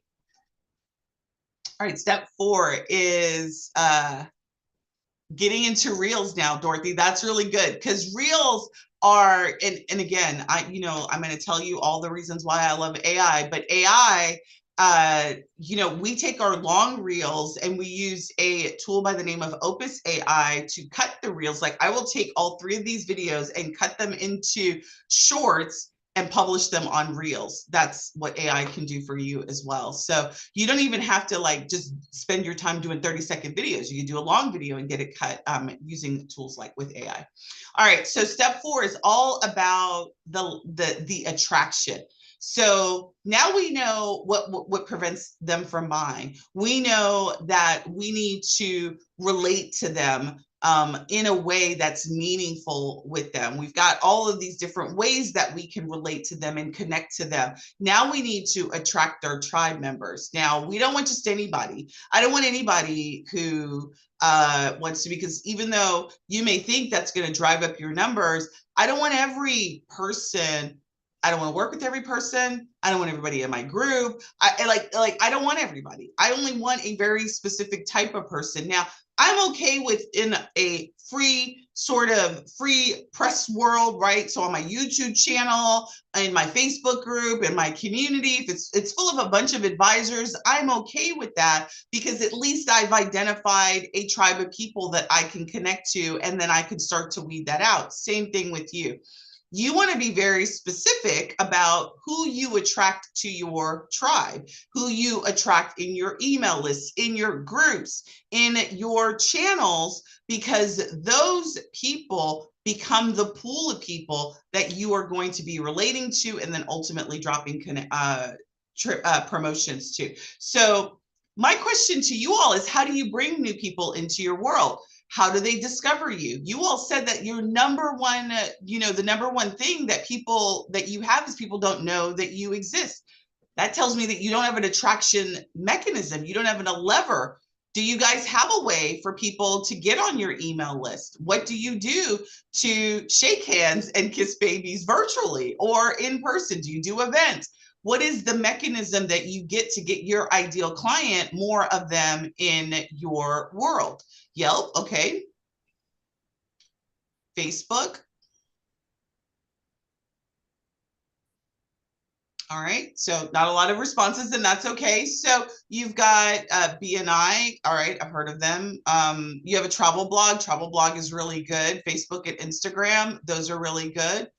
Speaker 1: All right. Step 4 is getting into reels now, Dorothy. That's really good, because reels are, and again, I'm going to tell you all the reasons why I love AI, but AI, we take our long reels and we use a tool by the name of Opus AI to cut the reels. Like, I will take all 3 of these videos and cut them into shorts and publish them on reels. That's what AI can do for you as well. So you don't even have to like just spend your time doing 30-second videos. You can do a long video and get it cut using tools like with AI. All right, so step 4 is all about the attraction. So now we know what prevents them from buying. We know that we need to relate to them in a way that's meaningful with them. We've got all of these different ways that we can relate to them and connect to them. Now we need to attract our tribe members. Now, we don't want just anybody. I don't want anybody who wants to, because even though you may think that's going to drive up your numbers, I don't want every person. I don't want to work with every person. I don't want everybody in my group. I don't want everybody. I only want a very specific type of person. Now, I'm okay within a free press world, right? So on my YouTube channel, in my Facebook group, in my community, if it's full of a bunch of advisors, I'm okay with that, because at least I've identified a tribe of people that I can connect to, and then I can start to weed that out. Same thing with you. you want to be very specific about who you attract to your tribe, who you attract in your email lists, in your groups, in your channels, because those people become the pool of people that you are going to be relating to and then ultimately dropping promotions to. So my question to you all is, how do you bring new people into your world? How do they discover you? You all said that your number one, the number one thing that you have is people don't know that you exist. That tells me that you don't have an attraction mechanism. You don't have a lever. Do you guys have a way for people to get on your email list? What do you do to shake hands and kiss babies virtually or in person? Do you do events? What is the mechanism that you get to get your ideal client, more of them in your world? Yelp, okay. Facebook. All right, so not a lot of responses, and that's okay. So you've got BNI. All right, I've heard of them. You have a travel blog. Travel blog is really good. Facebook and Instagram, those are really good.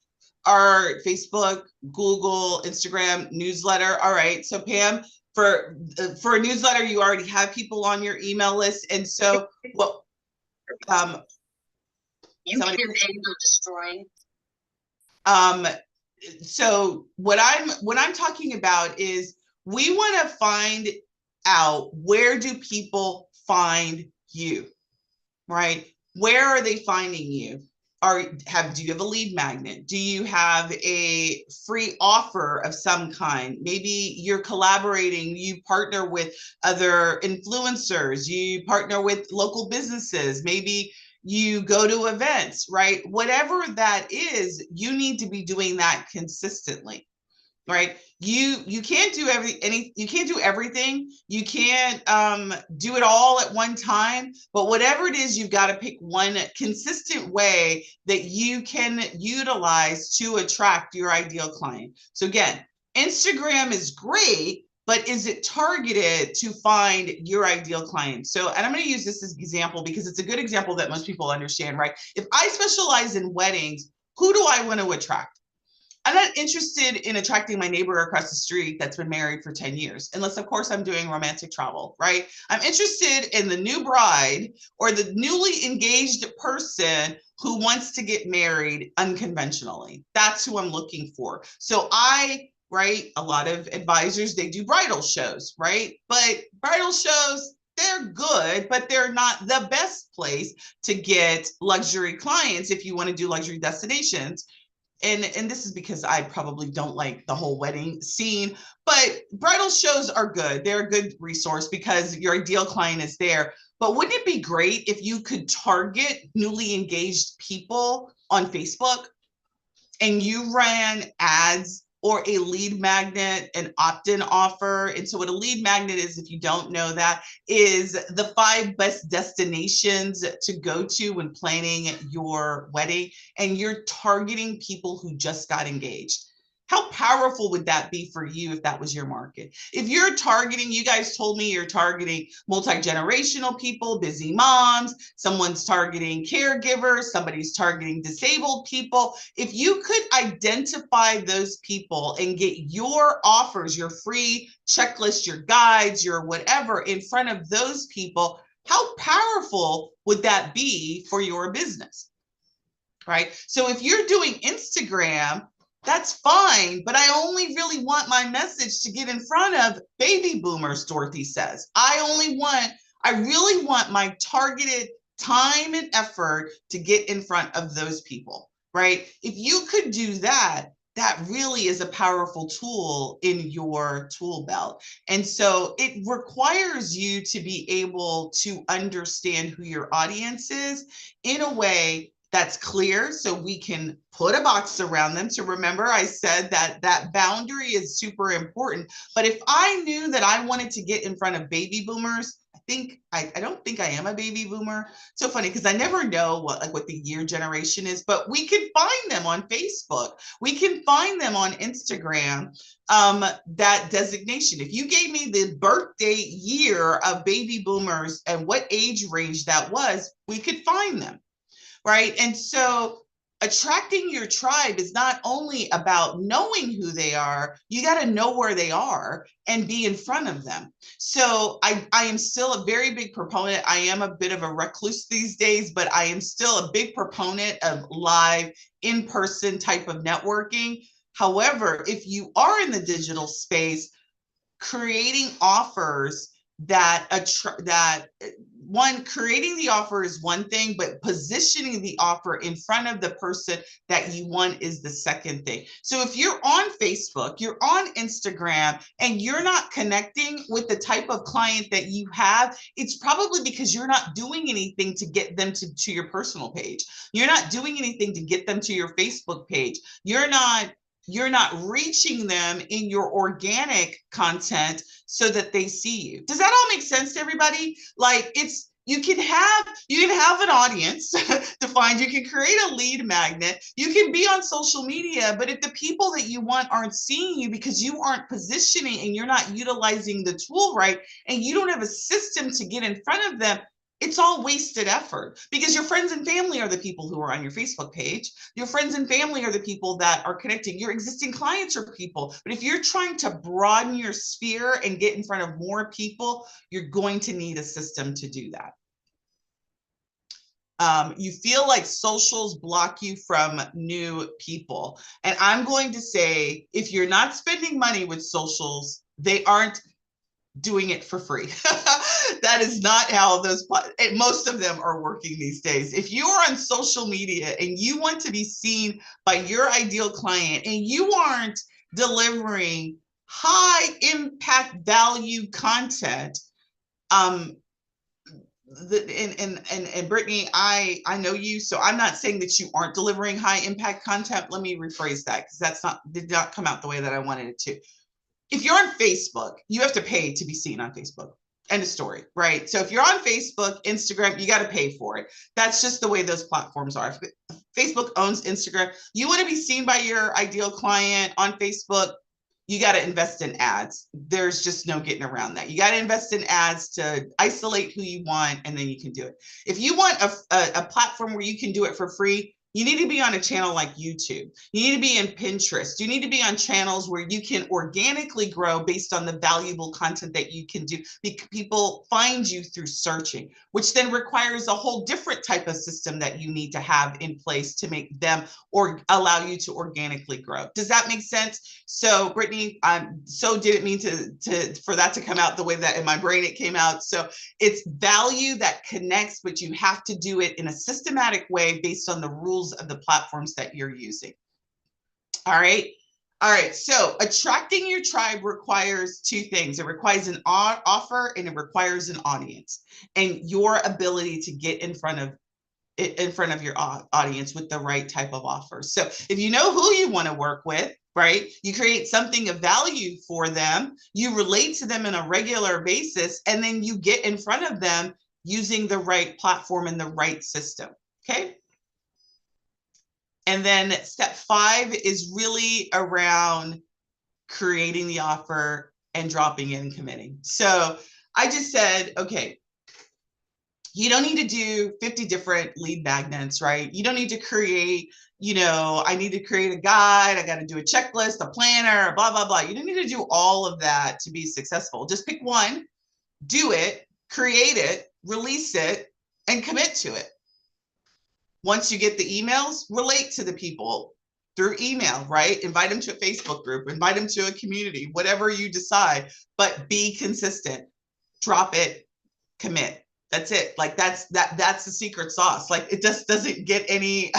Speaker 1: Our Facebook, Google, Instagram, newsletter. All right, so Pam, for a newsletter, you already have people on your email list, and so what? YouTube angel destroying. So what I'm talking about is, we want to find out, where do people find you, right? Where are they finding you? Do you have a lead magnet? Do you have a free offer of some kind? Maybe you're collaborating, you partner with other influencers, you partner with local businesses, maybe you go to events, right? Whatever that is, you need to be doing that consistently, right? You can't do you can't do everything. You can't do it all at one time, but whatever it is, you've got to pick one consistent way that you can utilize to attract your ideal client. So again, Instagram is great, but is it targeted to find your ideal client? So, and I'm going to use this as an example because it's a good example that most people understand, right? If I specialize in weddings, who do I want to attract? I'm not interested in attracting my neighbor across the street that's been married for 10 years, unless, of course, I'm doing romantic travel, right? I'm interested in the new bride or the newly engaged person who wants to get married unconventionally. That's who I'm looking for. So right, a lot of advisors, they do bridal shows, right? But bridal shows, they're good, but they're not the best place to get luxury clients if you want to do luxury destinations. And this is because I probably don't like the whole wedding scene, but bridal shows are good. They're a good resource because your ideal client is there. But wouldn't it be great if you could target newly engaged people on Facebook and you ran ads or a lead magnet, an opt-in offer? And so what a lead magnet is, if you don't know that, is the 5 best destinations to go to when planning your wedding, and you're targeting people who just got engaged. How powerful would that be for you if that was your market? If you're targeting, you guys told me you're targeting multi-generational people, busy moms, someone's targeting caregivers, somebody's targeting disabled people. If you could identify those people and get your offers, your free checklist, your guides, your whatever in front of those people, how powerful would that be for your business, right? So if you're doing Instagram, that's fine, but I only really want my message to get in front of baby boomers, Dorothy says. I really want my targeted time and effort to get in front of those people, right? If you could do that, that really is a powerful tool in your tool belt. And so it requires you to be able to understand who your audience is in a way that's clear, so we can put a box around them. So remember, I said that boundary is super important. But if I knew that I wanted to get in front of baby boomers, I don't think I am a baby boomer. So funny, because I never know what the year generation is, but we can find them on Facebook. We can find them on Instagram, that designation. If you gave me the birthday year of baby boomers and what age range that was, we could find them. Right. And so attracting your tribe is not only about knowing who they are, you got to know where they are and be in front of them. So I am still a very big proponent. I am a bit of a recluse these days, but I am still a big proponent of live in-person type of networking. However, if you are in the digital space, creating offers that creating the offer is one thing, but positioning the offer in front of the person that you want is the second thing. So if you're on Facebook, you're on Instagram, and you're not connecting with the type of client that you have, it's probably because you're not doing anything to get them to your personal page. You're not doing anything to get them to your Facebook page. You're not reaching them in your organic content so that they see you. Does that all make sense to everybody? Like, it's, you can have an audience defined, you can create a lead magnet, you can be on social media, but if the people that you want aren't seeing you because you aren't positioning and you're not utilizing the tool right, and you don't have a system to get in front of them, it's all wasted effort, because your friends and family are the people who are on your Facebook page. Your friends and family are the people that are connecting. Your existing clients are people. But if you're trying to broaden your sphere and get in front of more people, you're going to need a system to do that. You feel like socials block you from new people. And I'm going to say, if you're not spending money with socials, they aren't doing it for free. That is not how most of them are working these days. If you are on social media and you want to be seen by your ideal client and you aren't delivering high impact value content, and Brittany, I know you, so I'm not saying that you aren't delivering high impact content. Let me rephrase that, because did not come out the way that I wanted it to. If you're on Facebook, you have to pay to be seen on Facebook. End of story, right? So if you're on Facebook, Instagram, you got to pay for it. That's just the way those platforms are. Facebook owns Instagram. You want to be seen by your ideal client on Facebook, you got to invest in ads. There's just no getting around that. You got to invest in ads to isolate who you want, and then you can do it. If you want a platform where you can do it for free, you need to be on a channel like YouTube. You need to be in Pinterest. You need to be on channels where you can organically grow based on the valuable content that you can do. People find you through searching, which then requires a whole different type of system that you need to have in place to make them or allow you to organically grow. Does that make sense? So Brittany, so didn't mean for that to come out the way that in my brain it came out. So it's value that connects, but you have to do it in a systematic way based on the rules of the platforms that you're using. All right. So attracting your tribe requires two things. It requires an offer, and it requires an audience, and your ability to get in front of your audience with the right type of offer. So if you know who you want to work with, right, you create something of value for them, you relate to them on a regular basis, and then you get in front of them using the right platform and the right system. Okay. And then step 5 is really around creating the offer and dropping it and committing. So I just said, okay, you don't need to do 50 different lead magnets, right? You don't need to create, I need to create a guide. I got to do a checklist, a planner, blah, blah, blah. You don't need to do all of that to be successful. Just pick one, do it, create it, release it, and commit to it. Once you get the emails, relate to the people through email, right? Invite them to a Facebook group, invite them to a community, whatever you decide, but be consistent. Drop it, commit. That's it. Like that's the secret sauce. Like it just doesn't get any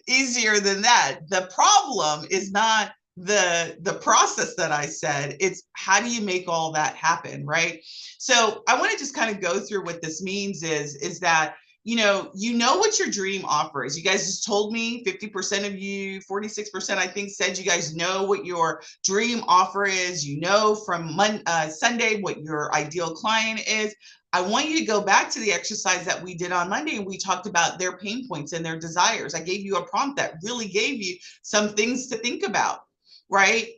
Speaker 1: easier than that. The problem is not the process that I said, it's how do you make all that happen, right? So I want to just kind of go through what this means is that you know what your dream offer is. You guys just told me 50% of you, 46% I think said you guys know what your dream offer is. You know from Sunday what your ideal client is. I want you to go back to the exercise that we did on Monday, and we talked about their pain points and their desires. I gave you a prompt that really gave you some things to think about, right?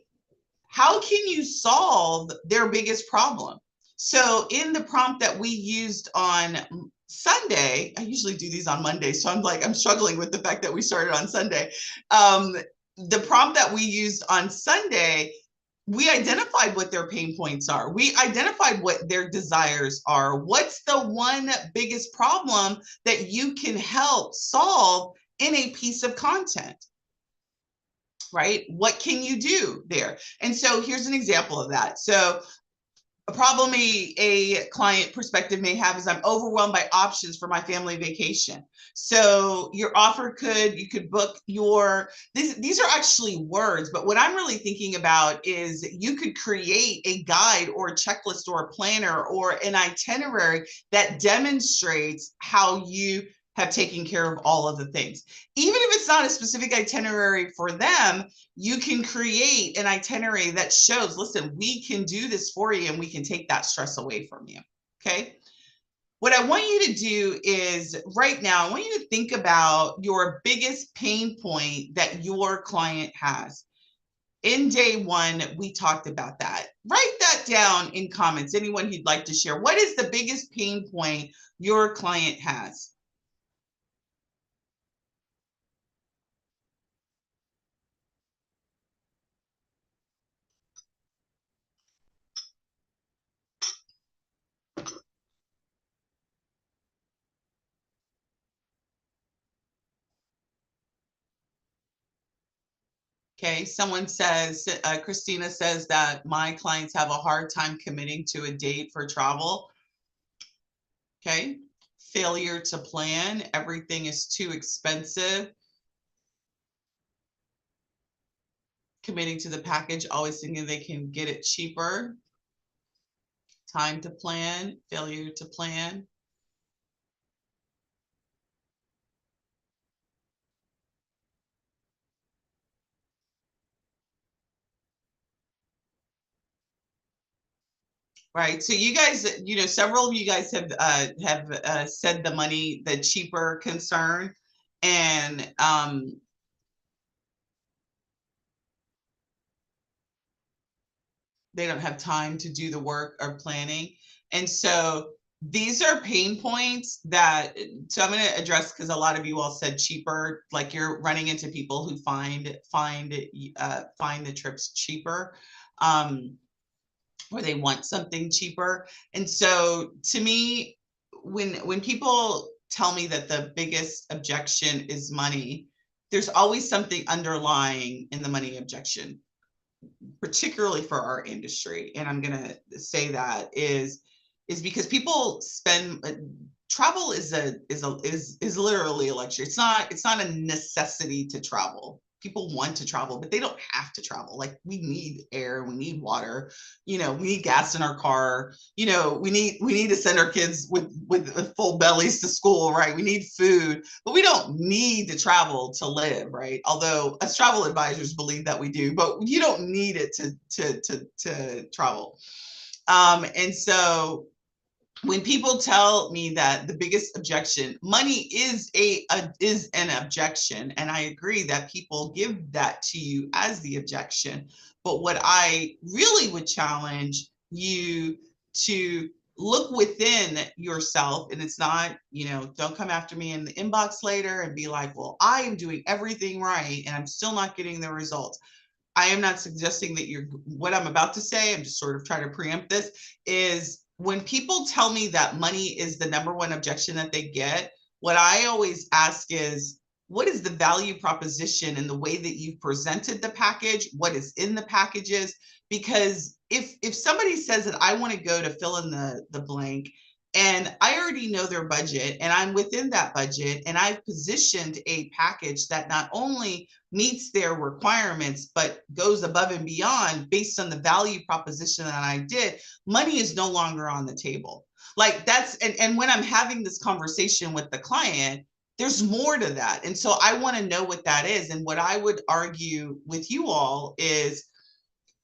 Speaker 1: How can you solve their biggest problem? So in the prompt that we used on Sunday, I usually do these on Monday, so I'm struggling with the fact that we started on Sunday. The prompt that we used on Sunday, we identified what their pain points are. We identified what their desires are. What's the one biggest problem that you can help solve in a piece of content? Right? What can you do there? And so here's an example of that. So a problem a client perspective may have is I'm overwhelmed by options for my family vacation. So your offer you could book these are actually words, but what I'm really thinking about is you could create a guide or a checklist or a planner or an itinerary that demonstrates how you have taken care of all of the things. Even if it's not a specific itinerary for them, you can create an itinerary that shows, listen, we can do this for you and we can take that stress away from you. Okay. What I want you to do is right now, I want you to think about your biggest pain point that your client has. In day one, we talked about that. Write that down in comments. Anyone who'd like to share, what is the biggest pain point your client has? Okay, someone says, Christina says that my clients have a hard time committing to a date for travel. Okay, failure to plan, everything is too expensive. Committing to the package, always thinking they can get it cheaper. Time to plan, failure to plan. Right. So you guys, several of you guys have said the cheaper concern, and they don't have time to do the work or planning. And so these are pain points so I'm going to address, because a lot of you all said cheaper, like you're running into people who find the trips cheaper. Or they want something cheaper. And so to me, when people tell me that the biggest objection is money, there's always something underlying in the money objection, particularly for our industry. And I'm going to say that is because people spend travel is literally a luxury. It's not a necessity to travel. People want to travel, but they don't have to travel. Like, we need air, we need water, we need gas in our car, we need to send our kids with full bellies to school, right? We need food, but we don't need to travel to live, right? Although as travel advisors believe that we do, but you don't need it to travel. And so when people tell me that the biggest objection, money is an objection, and I agree that people give that to you as the objection. But what I really would challenge you to look within yourself, and it's not, don't come after me in the inbox later and be like, well, I am doing everything right and I'm still not getting the results. I am not suggesting that what I'm about to say, I'm just sort of trying to preempt this, is when people tell me that money is the number one objection that they get, what I always ask is, what is the value proposition in the way that you've presented the package? What is in the packages? Because if somebody says that I want to go to fill in the blank, and I already know their budget and I'm within that budget, and I've positioned a package that not only meets their requirements, but goes above and beyond based on the value proposition that I did, money is no longer on the table. Like, and when I'm having this conversation with the client, there's more to that. And so I want to know what that is. And what I would argue with you all is,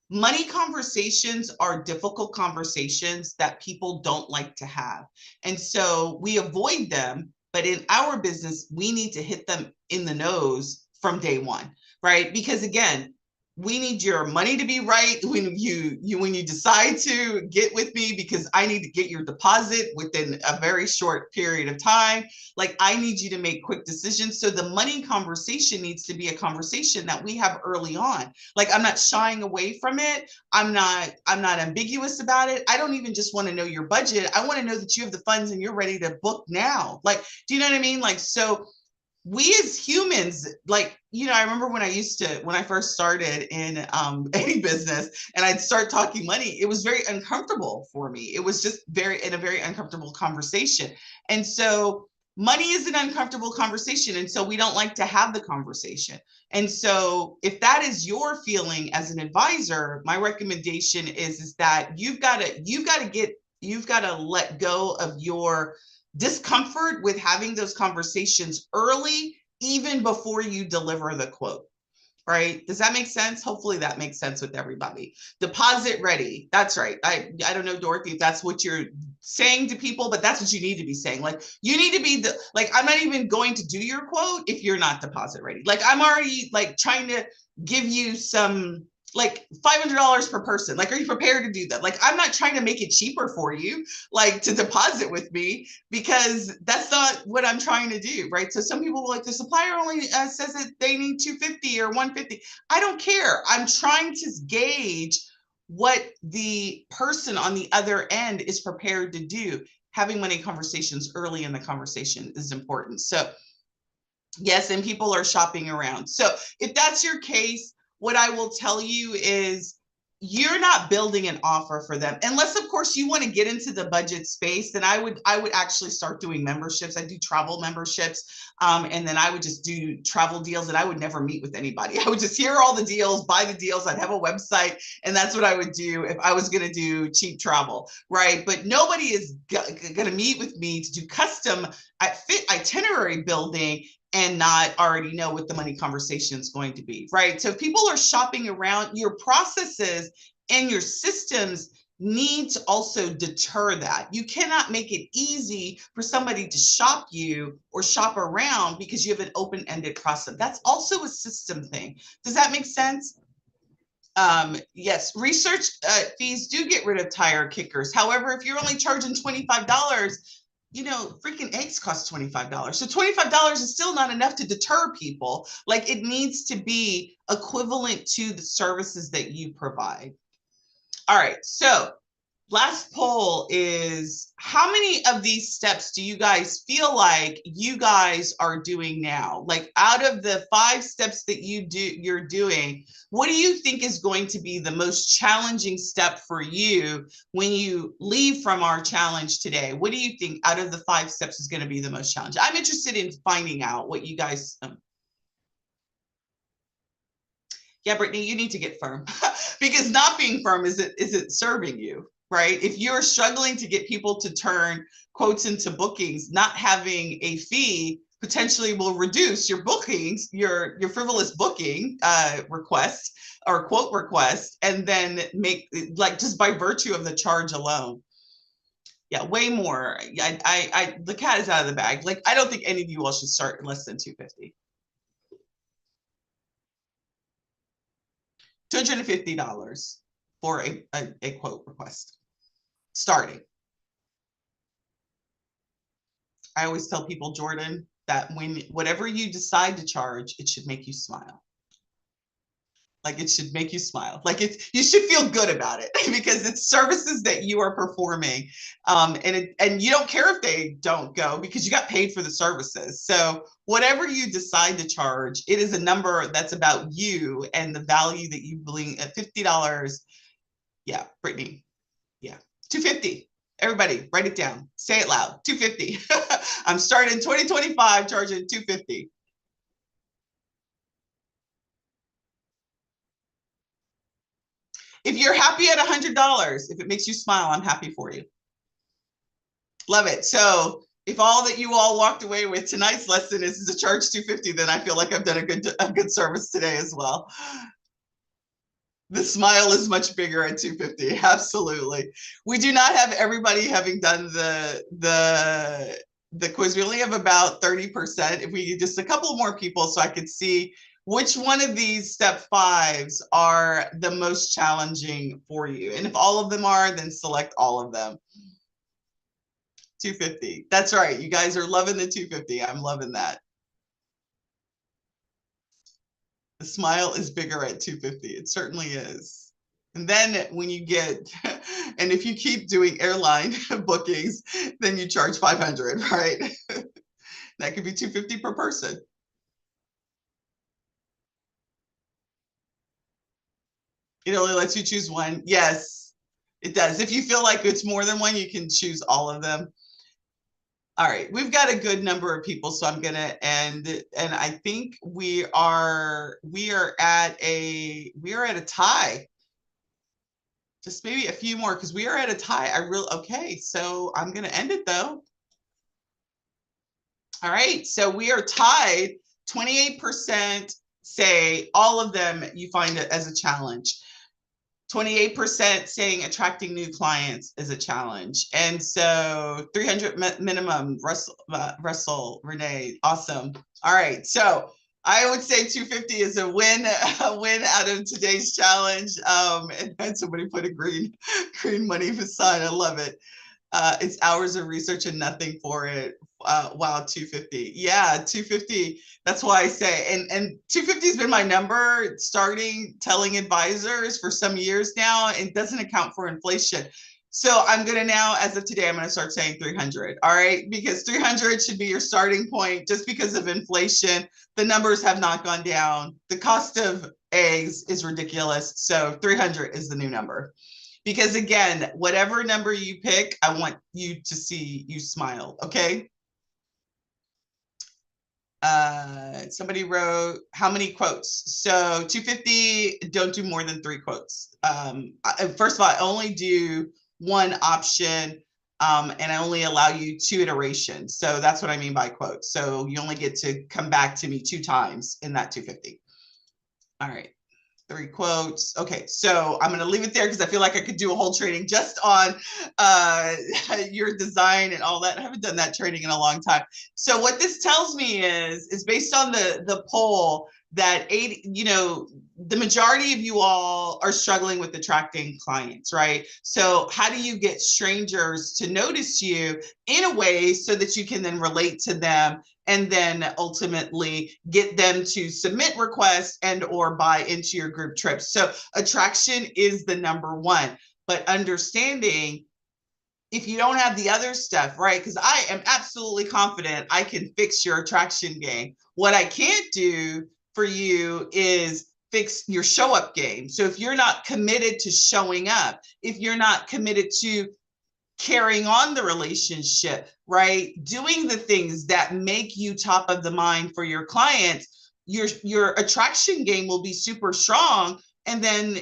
Speaker 1: money conversations are difficult conversations that people don't like to have. And so we avoid them. But in our business, we need to hit them in the nose from day one, right? Because again, we need your money to be right when you decide to get with me, because I need to get your deposit within a very short period of time. Like, I need you to make quick decisions. So the money conversation needs to be a conversation that we have early on. Like, I'm not shying away from it. I'm not ambiguous about it. I don't even just want to know your budget. I want to know that you have the funds and you're ready to book now. Like, do you know what I mean? Like, so we as humans, like, I remember when I first started in any business and I'd start talking money, it was very uncomfortable for me. It was just in a very uncomfortable conversation. And so money is an uncomfortable conversation. And so we don't like to have the conversation. And so if that is your feeling as an advisor, my recommendation is that you've got to let go of your discomfort with having those conversations early, even before you deliver the quote, right? Does that make sense? Hopefully that makes sense with everybody. Deposit ready. That's right. I don't know, Dorothy, if that's what you're saying to people, but that's what you need to be saying. Like, you need to be I'm not even going to do your quote if you're not deposit ready. Like, I'm already like trying to give you some, like, $500 per person. Like, are you prepared to do that? Like, I'm not trying to make it cheaper for you, like, to deposit with me, because that's not what I'm trying to do, right? So some people like, the supplier only says that they need 250 or 150. I don't care. I'm trying to gauge what the person on the other end is prepared to do. Having money conversations early in the conversation is important. So yes, and people are shopping around. So if that's your case, what I will tell you is, you're not building an offer for them, unless of course you want to get into the budget space. Then I would actually start doing memberships. I do travel memberships, and then I would just do travel deals, and I would never meet with anybody. I would just hear all the deals, buy the deals. I'd have a website, and that's what I would do if I was going to do cheap travel, right? But nobody is going to meet with me to do custom itinerary building and not already know what the money conversation is going to be, right? So if people are shopping around, your processes and your systems need to also deter that. You cannot make it easy for somebody to shop you or shop around because you have an open-ended process. That's also a system thing. Does that make sense? Yes, research fees do get rid of tire kickers. However, if you're only charging $25, freaking eggs cost $25. So $25 is still not enough to deter people. Like, it needs to be equivalent to the services that you provide. All right. So last poll is, how many of these steps do you guys feel like you guys are doing now? Like, out of the 5 steps that you're doing, what do you think is going to be the most challenging step for you when you leave from our challenge today? What do you think out of the 5 steps is going to be the most challenging? I'm interested in finding out what you guys. Yeah, Brittany, you need to get firm because not being firm isn't serving you, right? If you're struggling to get people to turn quotes into bookings, not having a fee potentially will reduce your bookings, your frivolous booking request or quote request, and then make, like, just by virtue of the charge alone. Yeah, way more. The cat is out of the bag. Like, I don't think any of you all should start in less than 250. $250 for a quote request starting. I always tell people, Jordan, that whatever you decide to charge, it should make you smile. Like, it should make you smile. Like, you should feel good about it because it's services that you are performing. And you don't care if they don't go because you got paid for the services. So whatever you decide to charge, it is a number that's about you and the value that you bring at $50. Yeah, Brittany. Yeah, 250. Everybody, write it down. Say it loud. 250. I'm starting 2025 charging 250. If you're happy at $100, if it makes you smile, I'm happy for you. Love it. So if all that you all walked away with tonight's lesson is to charge 250, then I feel like I've done a good service today as well. The smile is much bigger at 250. Absolutely. We do not have everybody having done the quiz. We only have about 30%. If we just a couple more people so I could see Which one of these step fives are the most challenging for you? And if all of them are, then select all of them. 250. That's right. You guys are loving the 250. I'm loving that. The smile is bigger at 250. It certainly is. And then when you get, and if you keep doing airline bookings, then you charge 500, right? That could be 250 per person. It only lets you choose one. Yes, it does. If you feel like it's more than one, you can choose all of them. All right, we've got a good number of people, so I'm gonna end. And I think we are at a tie. Just maybe a few more because we are at a tie. Okay, so I'm gonna end it though. All right, so we are tied. 28% say all of them you find it as a challenge. 28% saying attracting new clients is a challenge. And so 300 minimum, Russell, Renee, awesome. All right, so I would say 250 is a win out of today's challenge. And somebody put a green money sign. I love it. It's hours of research and nothing for it. Wow, 250. Yeah, 250. That's why I say, and 250 has been my number starting telling advisors for some years now. It doesn't account for inflation. So I'm going to now, as of today, I'm going to start saying 300. All right, because 300 should be your starting point just because of inflation. The numbers have not gone down. The cost of eggs is ridiculous. So 300 is the new number. Because again, whatever number you pick, I want you to see you smile, okay? Somebody wrote, how many quotes? So 250, don't do more than 3 quotes. First of all, I only do one option, and I only allow you 2 iterations. So that's what I mean by quotes. So you only get to come back to me 2 times in that 250. All right. 3 quotes. Okay, so I'm going to leave it there because I feel like I could do a whole training just on your design and all that. I haven't done that training in a long time. So what this tells me is based on the poll that the majority of you all are struggling with attracting clients, right? So how do you get strangers to notice you in a way so that you can then relate to them and then ultimately get them to submit requests and or buy into your group trips? So attraction is the number one, but understanding if you don't have the other stuff, right? Because I am absolutely confident I can fix your attraction game. What I can't do for you is fix your show up game. So if you're not committed to showing up, if you're not committed to carrying on the relationship, right? Doing the things that make you top of the mind for your clients, your attraction game will be super strong, and then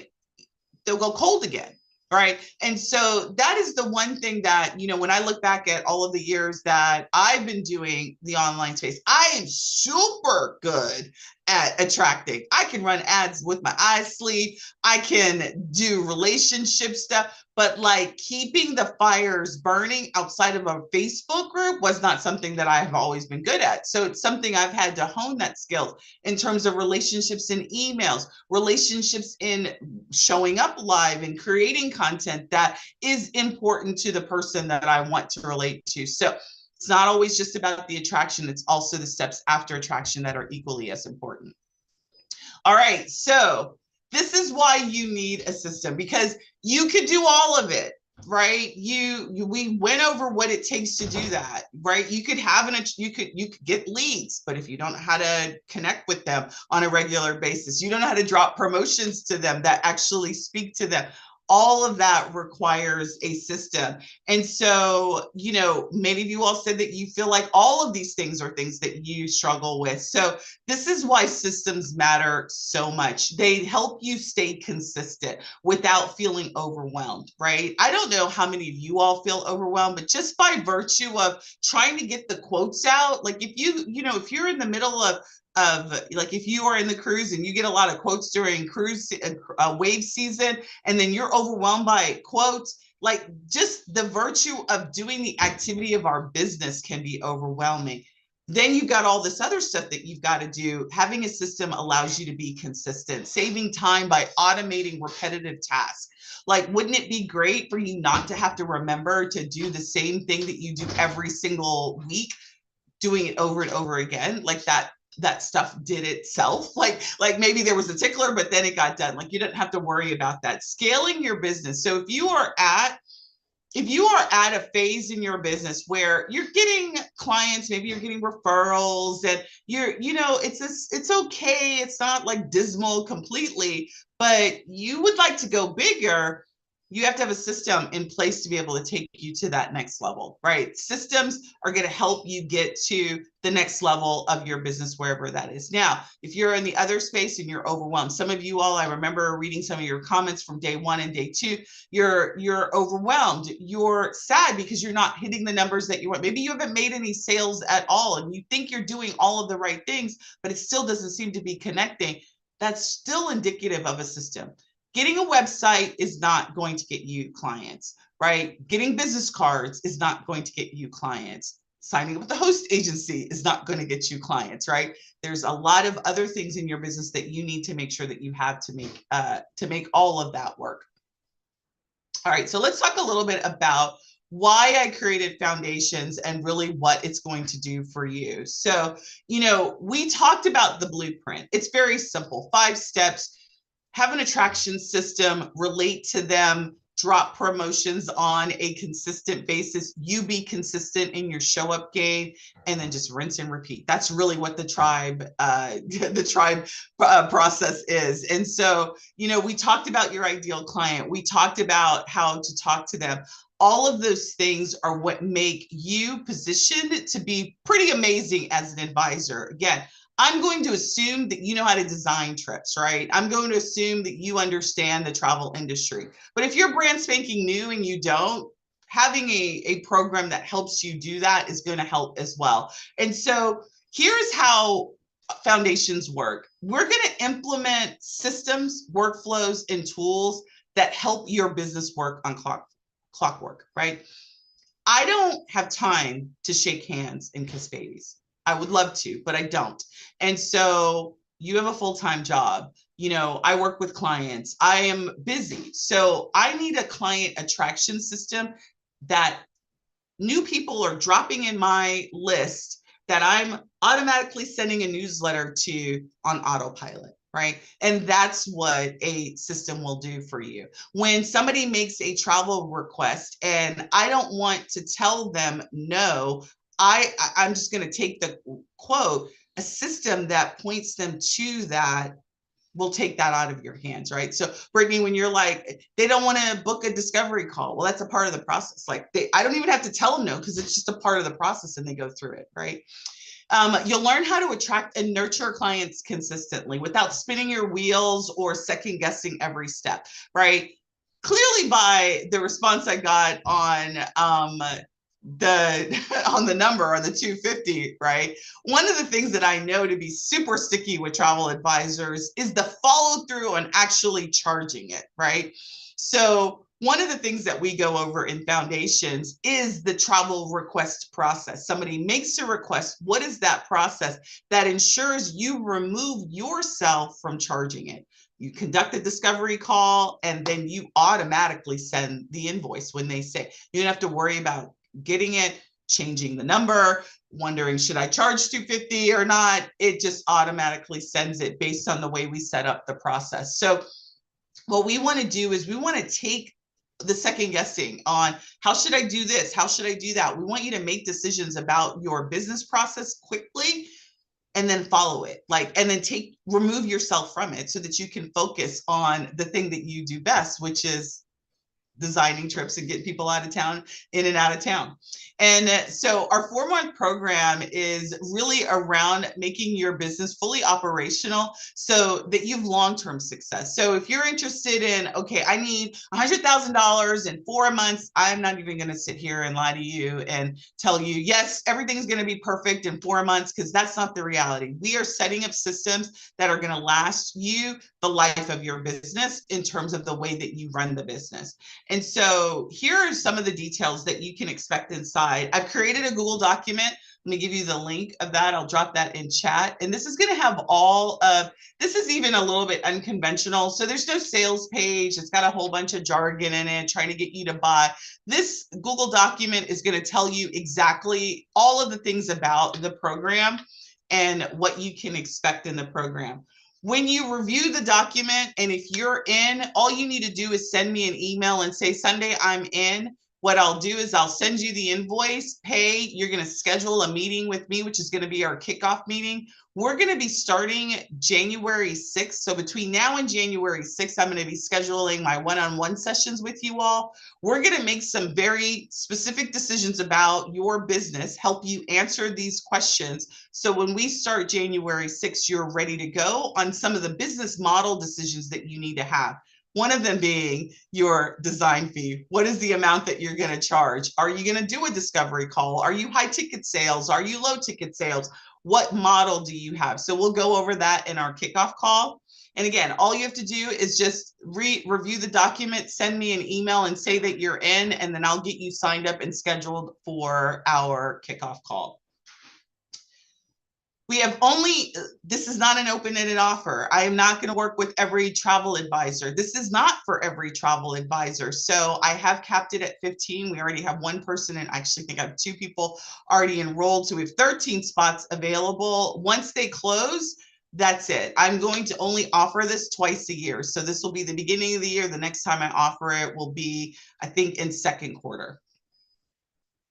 Speaker 1: they'll go cold again. Right. And so that is the one thing that, when I look back at all of the years that I've been doing the online space, I am super good at attracting. I can run ads with my eyes sleep. I can do relationship stuff, but like keeping the fires burning outside of a Facebook group was not something that I have always been good at. So it's something I've had to hone that skill in terms of relationships in emails, relationships in showing up live and creating content that is important to the person that I want to relate to. So it's not always just about the attraction. It's also the steps after attraction that are equally as important. All right. So this is why you need a system, because you could do all of it, right? We went over what it takes to do that, right? You could you could get leads, but if you don't know how to connect with them on a regular basis, you don't know how to drop promotions to them that actually speak to them. All of that requires a system. And so, many of you all said that you feel like all of these things are things that you struggle with. So this is why systems matter so much. They help you stay consistent without feeling overwhelmed, right? I don't know how many of you all feel overwhelmed, but just by virtue of trying to get the quotes out, like if you're in the middle of like if you are in the cruise and you get a lot of quotes during cruise wave season, and then you're overwhelmed by quotes, like just the virtue of doing the activity of our business can be overwhelming. Then you've got all this other stuff that you've got to do. Having a system allows you to be consistent, saving time by automating repetitive tasks. Like, wouldn't it be great for you not to have to remember to do the same thing that you do every single week, doing it over and over again? Like that stuff did itself. Like maybe there was a tickler, but then it got done. Like, you didn't have to worry about that. Scaling your business. So if you are at a phase in your business where you're getting clients, maybe you're getting referrals, and it's okay. It's not like dismal completely, but you would like to go bigger. You have to have a system in place to be able to take you to that next level, right? Systems are going to help you get to the next level of your business, wherever that is. Now, if you're in the other space and you're overwhelmed, some of you all, I remember reading some of your comments from day 1 and day 2, you're overwhelmed, you're sad because you're not hitting the numbers that you want. Maybe you haven't made any sales at all and you think you're doing all of the right things, but it still doesn't seem to be connecting. That's still indicative of a system. Getting a website is not going to get you clients, right? Getting business cards is not going to get you clients. Signing up with a host agency is not going to get you clients, right? There's a lot of other things in your business that you need to make sure that you have to make all of that work. All right, so let's talk a little bit about why I created Foundations and really what it's going to do for you. So, we talked about the blueprint. It's very simple, 5 steps. Have an attraction system, relate to them, drop promotions on a consistent basis. You be consistent in your show up game, and then just rinse and repeat. That's really what the tribe process is. And so, we talked about your ideal client. We talked about how to talk to them. All of those things are what make you positioned to be pretty amazing as an advisor. Again, I'm going to assume that you know how to design trips, right? I'm going to assume that you understand the travel industry. But if you're brand spanking new and you don't, having a program that helps you do that is going to help as well. And so here's how Foundations work. We're going to implement systems, workflows, and tools that help your business work on clockwork, right? I don't have time to shake hands and kiss babies. I would love to, but I don't. And so you have a full-time job. I work with clients. I am busy. So I need a client attraction system that new people are dropping in my list that I'm automatically sending a newsletter to on autopilot, right? And that's what a system will do for you. When somebody makes a travel request and I don't want to tell them no, I'm just going to take the quote, a system that points them to that will take that out of your hands, right? So Brittany, when you're like, they don't want to book a discovery call. Well, that's a part of the process. Like I don't even have to tell them no, because it's just a part of the process and they go through it, right? You'll learn how to attract and nurture clients consistently without spinning your wheels or second guessing every step, right? Clearly by the response I got on the number on the 250, right? One of the things that I know to be super sticky with travel advisors is the follow through on actually charging it, right? So one of the things that we go over in Foundations is the travel request process. Somebody makes a request. What is that process that ensures you remove yourself from charging it? You conduct a discovery call, and then you automatically send the invoice when they say. You don't have to worry about getting it, changing the number, wondering, should I charge $250 or not? It just automatically sends it based on the way we set up the process. So what we want to do is we want to take the second guessing on how should I do this? How should I do that? We want you to make decisions about your business process quickly and then follow it, and then remove yourself from it so that you can focus on the thing that you do best, which is designing trips and getting people out of town, in and out of town. And so our 4-month program is really around making your business fully operational so that you have long-term success. So if you're interested in, okay, I need $100,000 in 4 months, I'm not even going to sit here and lie to you and tell you, yes, everything's going to be perfect in 4 months, because that's not the reality. We are setting up systems that are going to last you the life of your business in terms of the way that you run the business. And so here are some of the details that you can expect inside. I've created a Google document Let me give you the link of that. I'll drop that in chat. And this is going to have all of, this is even a little bit unconventional. So there's no sales page. It's got a whole bunch of jargon in it trying to get you to buy. This Google document is going to tell you exactly all of the things about the program and what you can expect in the program. When you review the document, and if you're in, all you need to do is send me an email and say, Sundey, I'm in. What I'll do is I'll send you the invoice, pay. You're going to schedule a meeting with me, which is going to be our kickoff meeting. We're going to be starting January 6th. So between now and January 6th, I'm going to be scheduling my one-on-one sessions with you all. We're going to make some very specific decisions about your business, help you answer these questions. So when we start January 6th, you're ready to go on some of the business model decisions that you need to have. One of them being your design fee. What is the amount that you're going to charge? Are you going to do a discovery call? Are you high ticket sales? Are you low ticket sales? What model do you have? So we'll go over that in our kickoff call. And again, all you have to do is just review the document, send me an email and say that you're in, and then I'll get you signed up and scheduled for our kickoff call. We have only, this is not an open-ended offer. I am not going to work with every travel advisor. This is not for every travel advisor. So I have capped it at 15. We already have one person, and I actually think I have 2 people already enrolled. So we have 13 spots available. Once they close, that's it. I'm going to only offer this twice a year. So this will be the beginning of the year. The next time I offer it will be, I think, in second quarter.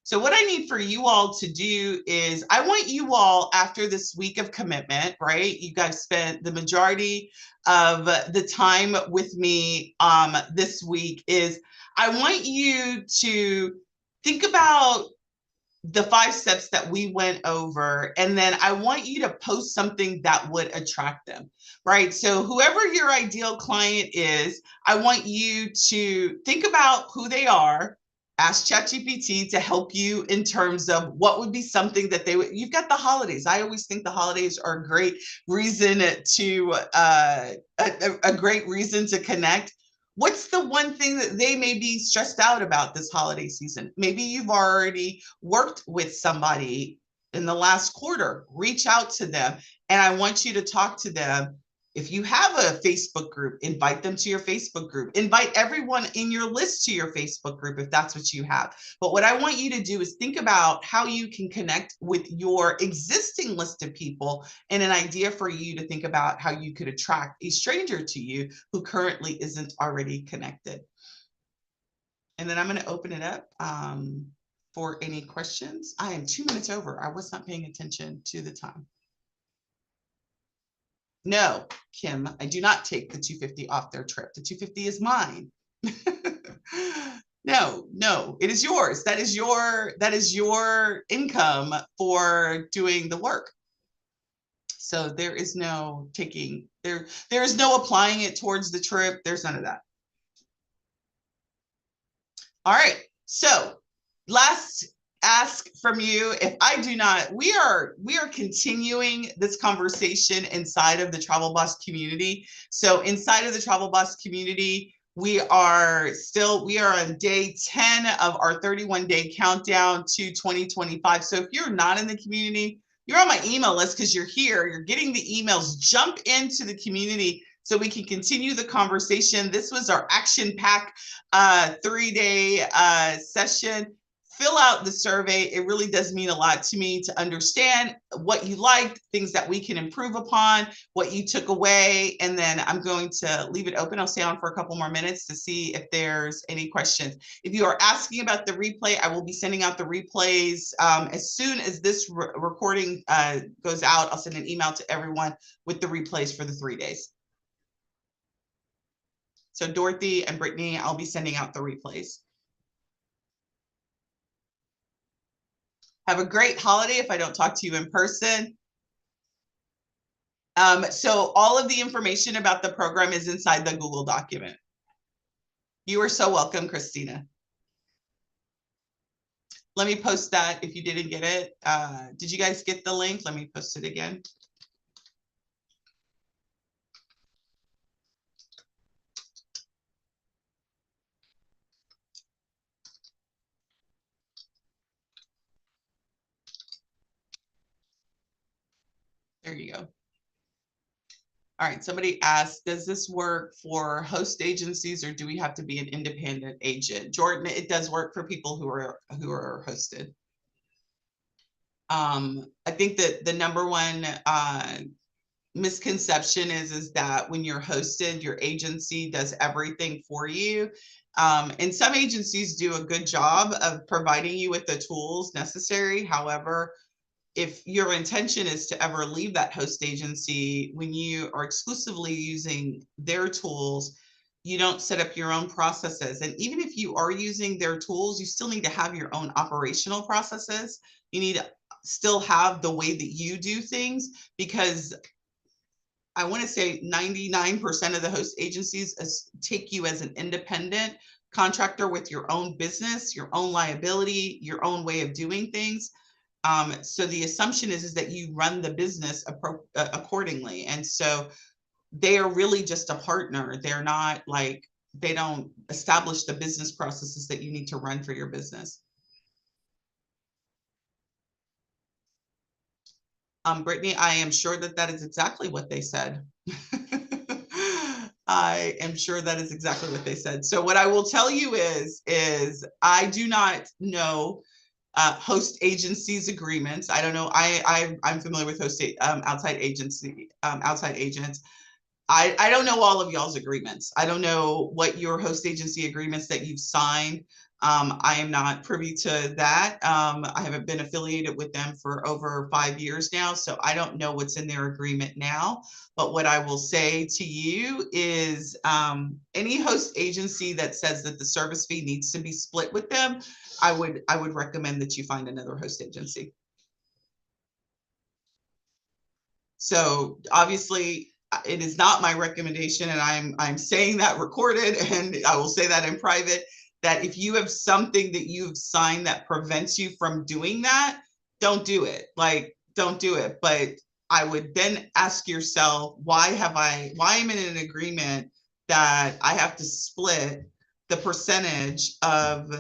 Speaker 1: So what I need for you all to do is I want you all, after this week of commitment, right? You guys spent the majority of the time with me this week, is I want you to think about the 5 steps that we went over, and then I want you to post something that would attract them, right? So whoever your ideal client is, I want you to think about who they are. Ask ChatGPT to help you in terms of what would be something that they would. You've got the holidays. I always think the holidays are a great reason to a great reason to connect. What's the one thing that they may be stressed out about this holiday season? Maybe you've already worked with somebody in the last quarter. Reach out to them, and I want you to talk to them. If you have a Facebook group, invite them to your Facebook group. Invite everyone in your list to your Facebook group if that's what you have. But what I want you to do is think about how you can connect with your existing list of people, and an idea for you to think about how you could attract a stranger to you who currently isn't already connected. And then I'm going to open it up for any questions. I am 2 minutes over. I was not paying attention to the time. No, Kim, I do not take the $250 off their trip. The $250 is mine. No, it is yours. That is your income for doing the work. So there is no taking, there is no applying it towards the trip. There's none of that. All right. So last ask from you, if I do not, we are continuing this conversation inside of the Travel Boss community. So inside of the Travel Boss community, we are on day 10 of our 31-day countdown to 2025. So if you're not in the community, you're on my email list because you're here, you're getting the emails. Jump into the community so we can continue the conversation. This was our action pack 3-day session. Fill out the survey. It really does mean a lot to me to understand what you liked, things that we can improve upon, what you took away, and then I'm going to leave it open. I'll stay on for a couple more minutes to see if there's any questions. If you are asking about the replay, I will be sending out the replays as soon as this recording goes out. I'll send an email to everyone with the replays for the 3 days. So Dorothy and Brittany, I'll be sending out the replays. Have a great holiday if I don't talk to you in person. So all of the information about the program is inside the Google document. You are so welcome, Christina. Let me post that if you didn't get it. Did you guys get the link? Let me post it again. you go. All right, somebody asked, does this work for host agencies or do we have to be an independent agent? Jordan, it does work for people who are hosted. I think that the number one misconception is that when you're hosted, your agency does everything for you. And some agencies do a good job of providing you with the tools necessary. However, if your intention is to ever leave that host agency, when you are exclusively using their tools, you don't set up your own processes. And even if you are using their tools, you still need to have your own operational processes. You need to still have the way that you do things, because I want to say 99% of the host agencies take you as an independent contractor with your own business, your own liability, your own way of doing things. So the assumption is that you run the business accordingly. And so they are really just a partner. They're not like, they don't establish the business processes that you need to run for your business. Brittany, I am sure that that is exactly what they said. I am sure that is exactly what they said. So what I will tell you is I do not know host agencies agreements. I don't know. I'm familiar with outside agents. I don't know all of y'all's agreements. I don't know what your host agency agreements that you've signed. I am not privy to that. I haven't been affiliated with them for over 5 years now, so I don't know what's in their agreement now. But what I will say to you is any host agency that says that the service fee needs to be split with them, I would recommend that you find another host agency. So obviously, it is not my recommendation, and I'm saying that recorded, and I will say that in private, that if you have something that you've signed that prevents you from doing that, don't do it. Like, don't do it. But I would then ask yourself, why am I in an agreement that I have to split the percentage of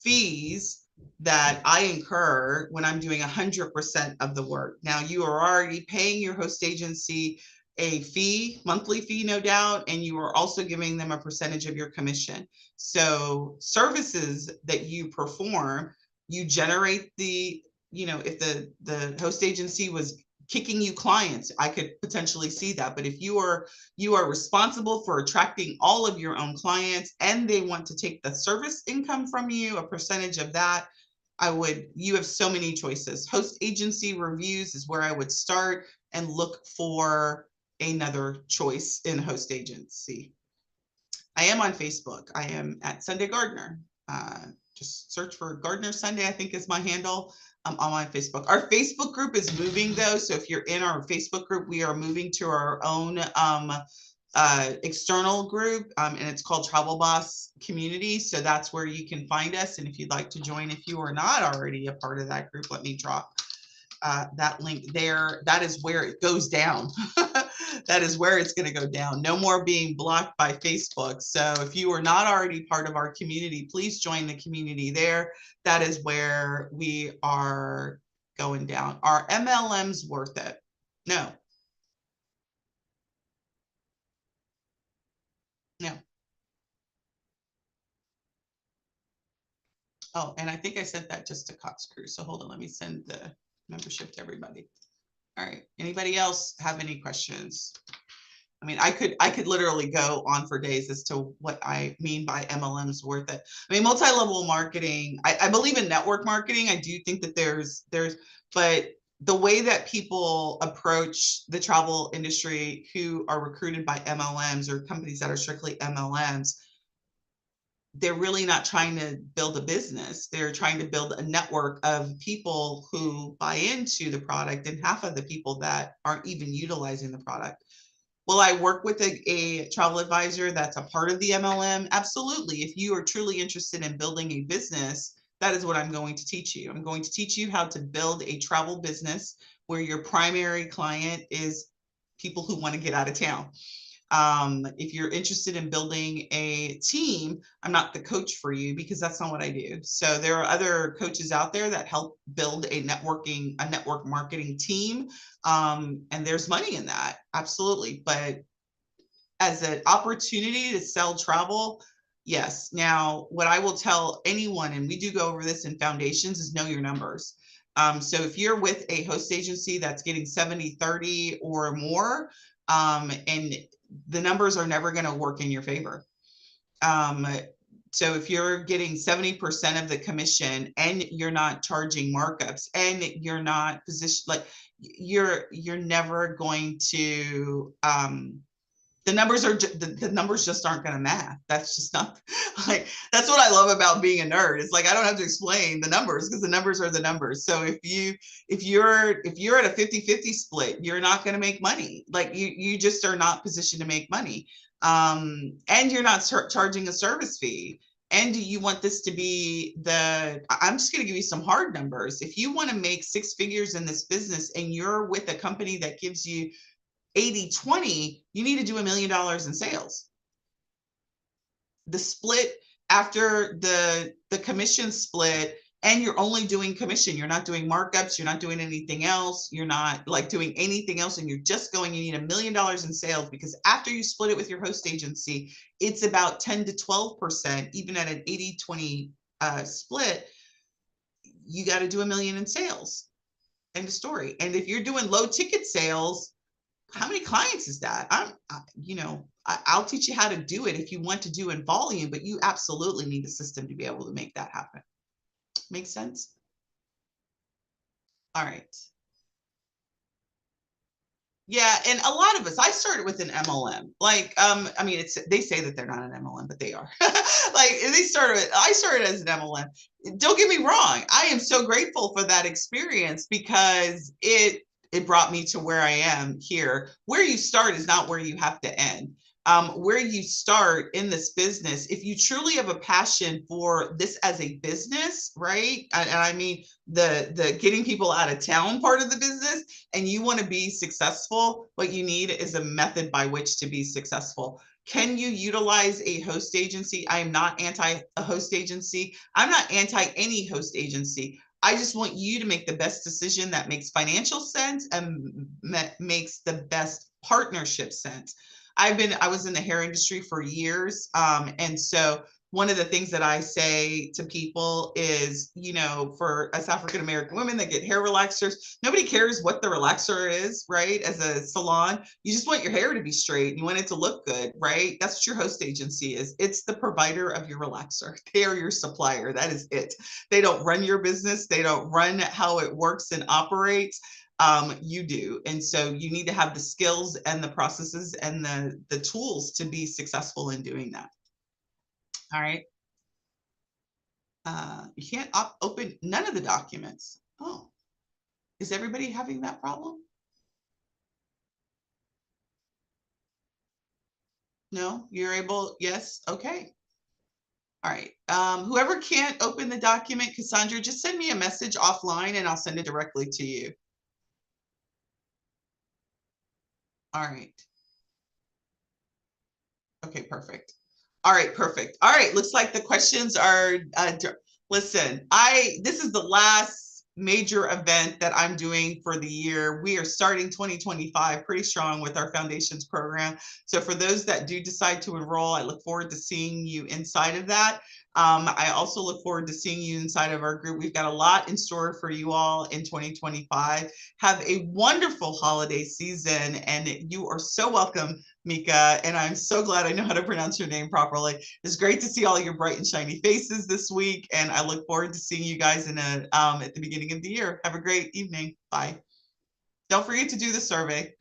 Speaker 1: fees that I incur when I'm doing 100% of the work? Now, you are already paying your host agency a fee, monthly fee, no doubt, and you are also giving them a percentage of your commission. So services that you perform, you generate the, if the host agency was kicking you clients, I could potentially see that. But if you are responsible for attracting all of your own clients and they want to take the service income from you, a percentage of that, you have so many choices. Host agency reviews is where I would start and look for another choice in host agency. I am on Facebook. I am at Sundey Gardner. Just search for Gardner Sundey, I think is my handle. I'm on Facebook. Our Facebook group is moving though. So if you're in our Facebook group, we are moving to our own external group, and it's called Travel Boss Community. So that's where you can find us. And if you'd like to join, if you are not already a part of that group, let me drop that link there. That is where it goes down. That is where it's going to go down. No more being blocked by Facebook. So if you are not already part of our community, please join the community there. That is where we are going down. Are MLMs worth it? No. No. Oh, and I think I sent that just to Cox Crew. So hold on, let me send the membership to everybody. All right. Anybody else have any questions? I mean, I could literally go on for days as to what I mean by MLMs worth it. I mean, multi-level marketing, I believe in network marketing. I do think that but the way that people approach the travel industry who are recruited by MLMs or companies that are strictly MLMs, they're really not trying to build a business. They're trying to build a network of people who buy into the product, and half of the people that aren't even utilizing the product. Will I work with a travel advisor that's a part of the MLM? Absolutely. If you are truly interested in building a business, that is what I'm going to teach you. I'm going to teach you how to build a travel business where your primary client is people who want to get out of town. If you're interested in building a team, I'm not the coach for you because that's not what I do. So there are other coaches out there that help build a network marketing team. And there's money in that. Absolutely. But as an opportunity to sell travel, yes. Now, what I will tell anyone, and we do go over this in foundations, is know your numbers. So if you're with a host agency that's getting 70-30 or more, and the numbers are never going to work in your favor. So if you're getting 70% of the commission and you're not charging markups and you're not positioned, like you're never going to, the numbers are the numbers just aren't going to math. That's just not like, that's what I love about being a nerd. It's like I don't have to explain the numbers because the numbers are the numbers. So if you're at a 50-50 split, you're not going to make money. Like you just are not positioned to make money. And you're not charging a service fee. And do you want this to be I'm just going to give you some hard numbers. If you want to make 6 figures in this business and you're with a company that gives you 80-20, you need to do $1 million in sales. The split after the commission split, and you're only doing commission, you're not doing markups, you're not doing anything else, you're not like doing anything else, and you're just going, you need $1 million in sales, because after you split it with your host agency, it's about 10 to 12%, even at an 80-20 split, you got to do $1 million in sales. End of story. And if you're doing low ticket sales, how many clients is that? I'll teach you how to do it if you want to do in volume, but you absolutely need a system to be able to make that happen. Make sense? All right. Yeah, and a lot of us, I started with an MLM. Like, I mean, they say that they're not an MLM, but they are. Like, I started as an MLM. Don't get me wrong, I am so grateful for that experience because it brought me to where I am here. Where you start is not where you have to end. Where you start in this business, if you truly have a passion for this as a business, right? And I mean the getting people out of town part of the business, and you want to be successful, what you need is a method by which to be successful. Can you utilize a host agency? I am not anti a host agency. I'm not anti any host agency. I just want you to make the best decision that makes financial sense and makes the best partnership sense. I was in the hair industry for years. And so one of the things that I say to people is, for us African-American women that get hair relaxers, nobody cares what the relaxer is, right? As a salon, you just want your hair to be straight. You want it to look good, right? That's what your host agency is. It's the provider of your relaxer. They are your supplier. That is it. They don't run your business. They don't run how it works and operates. You do. And so you need to have the skills and the processes and the tools to be successful in doing that. All right. You can't open none of the documents. Oh, is everybody having that problem? No, you're able. Yes. Okay. All right. Whoever can't open the document, Cassandra, just send me a message offline and I'll send it directly to you. All right. Okay, perfect. All right, perfect. All right, looks like the questions are, listen, this is the last major event that I'm doing for the year. We are starting 2025 pretty strong with our foundations program. So for those that do decide to enroll, I look forward to seeing you inside of that. I also look forward to seeing you inside of our group. We've got a lot in store for you all in 2025. Have a wonderful holiday season, and you are so welcome, Mika, and I'm so glad I know how to pronounce your name properly. It's great to see all your bright and shiny faces this week, and I look forward to seeing you guys at the beginning of the year. Have a great evening. Bye. Don't forget to do the survey.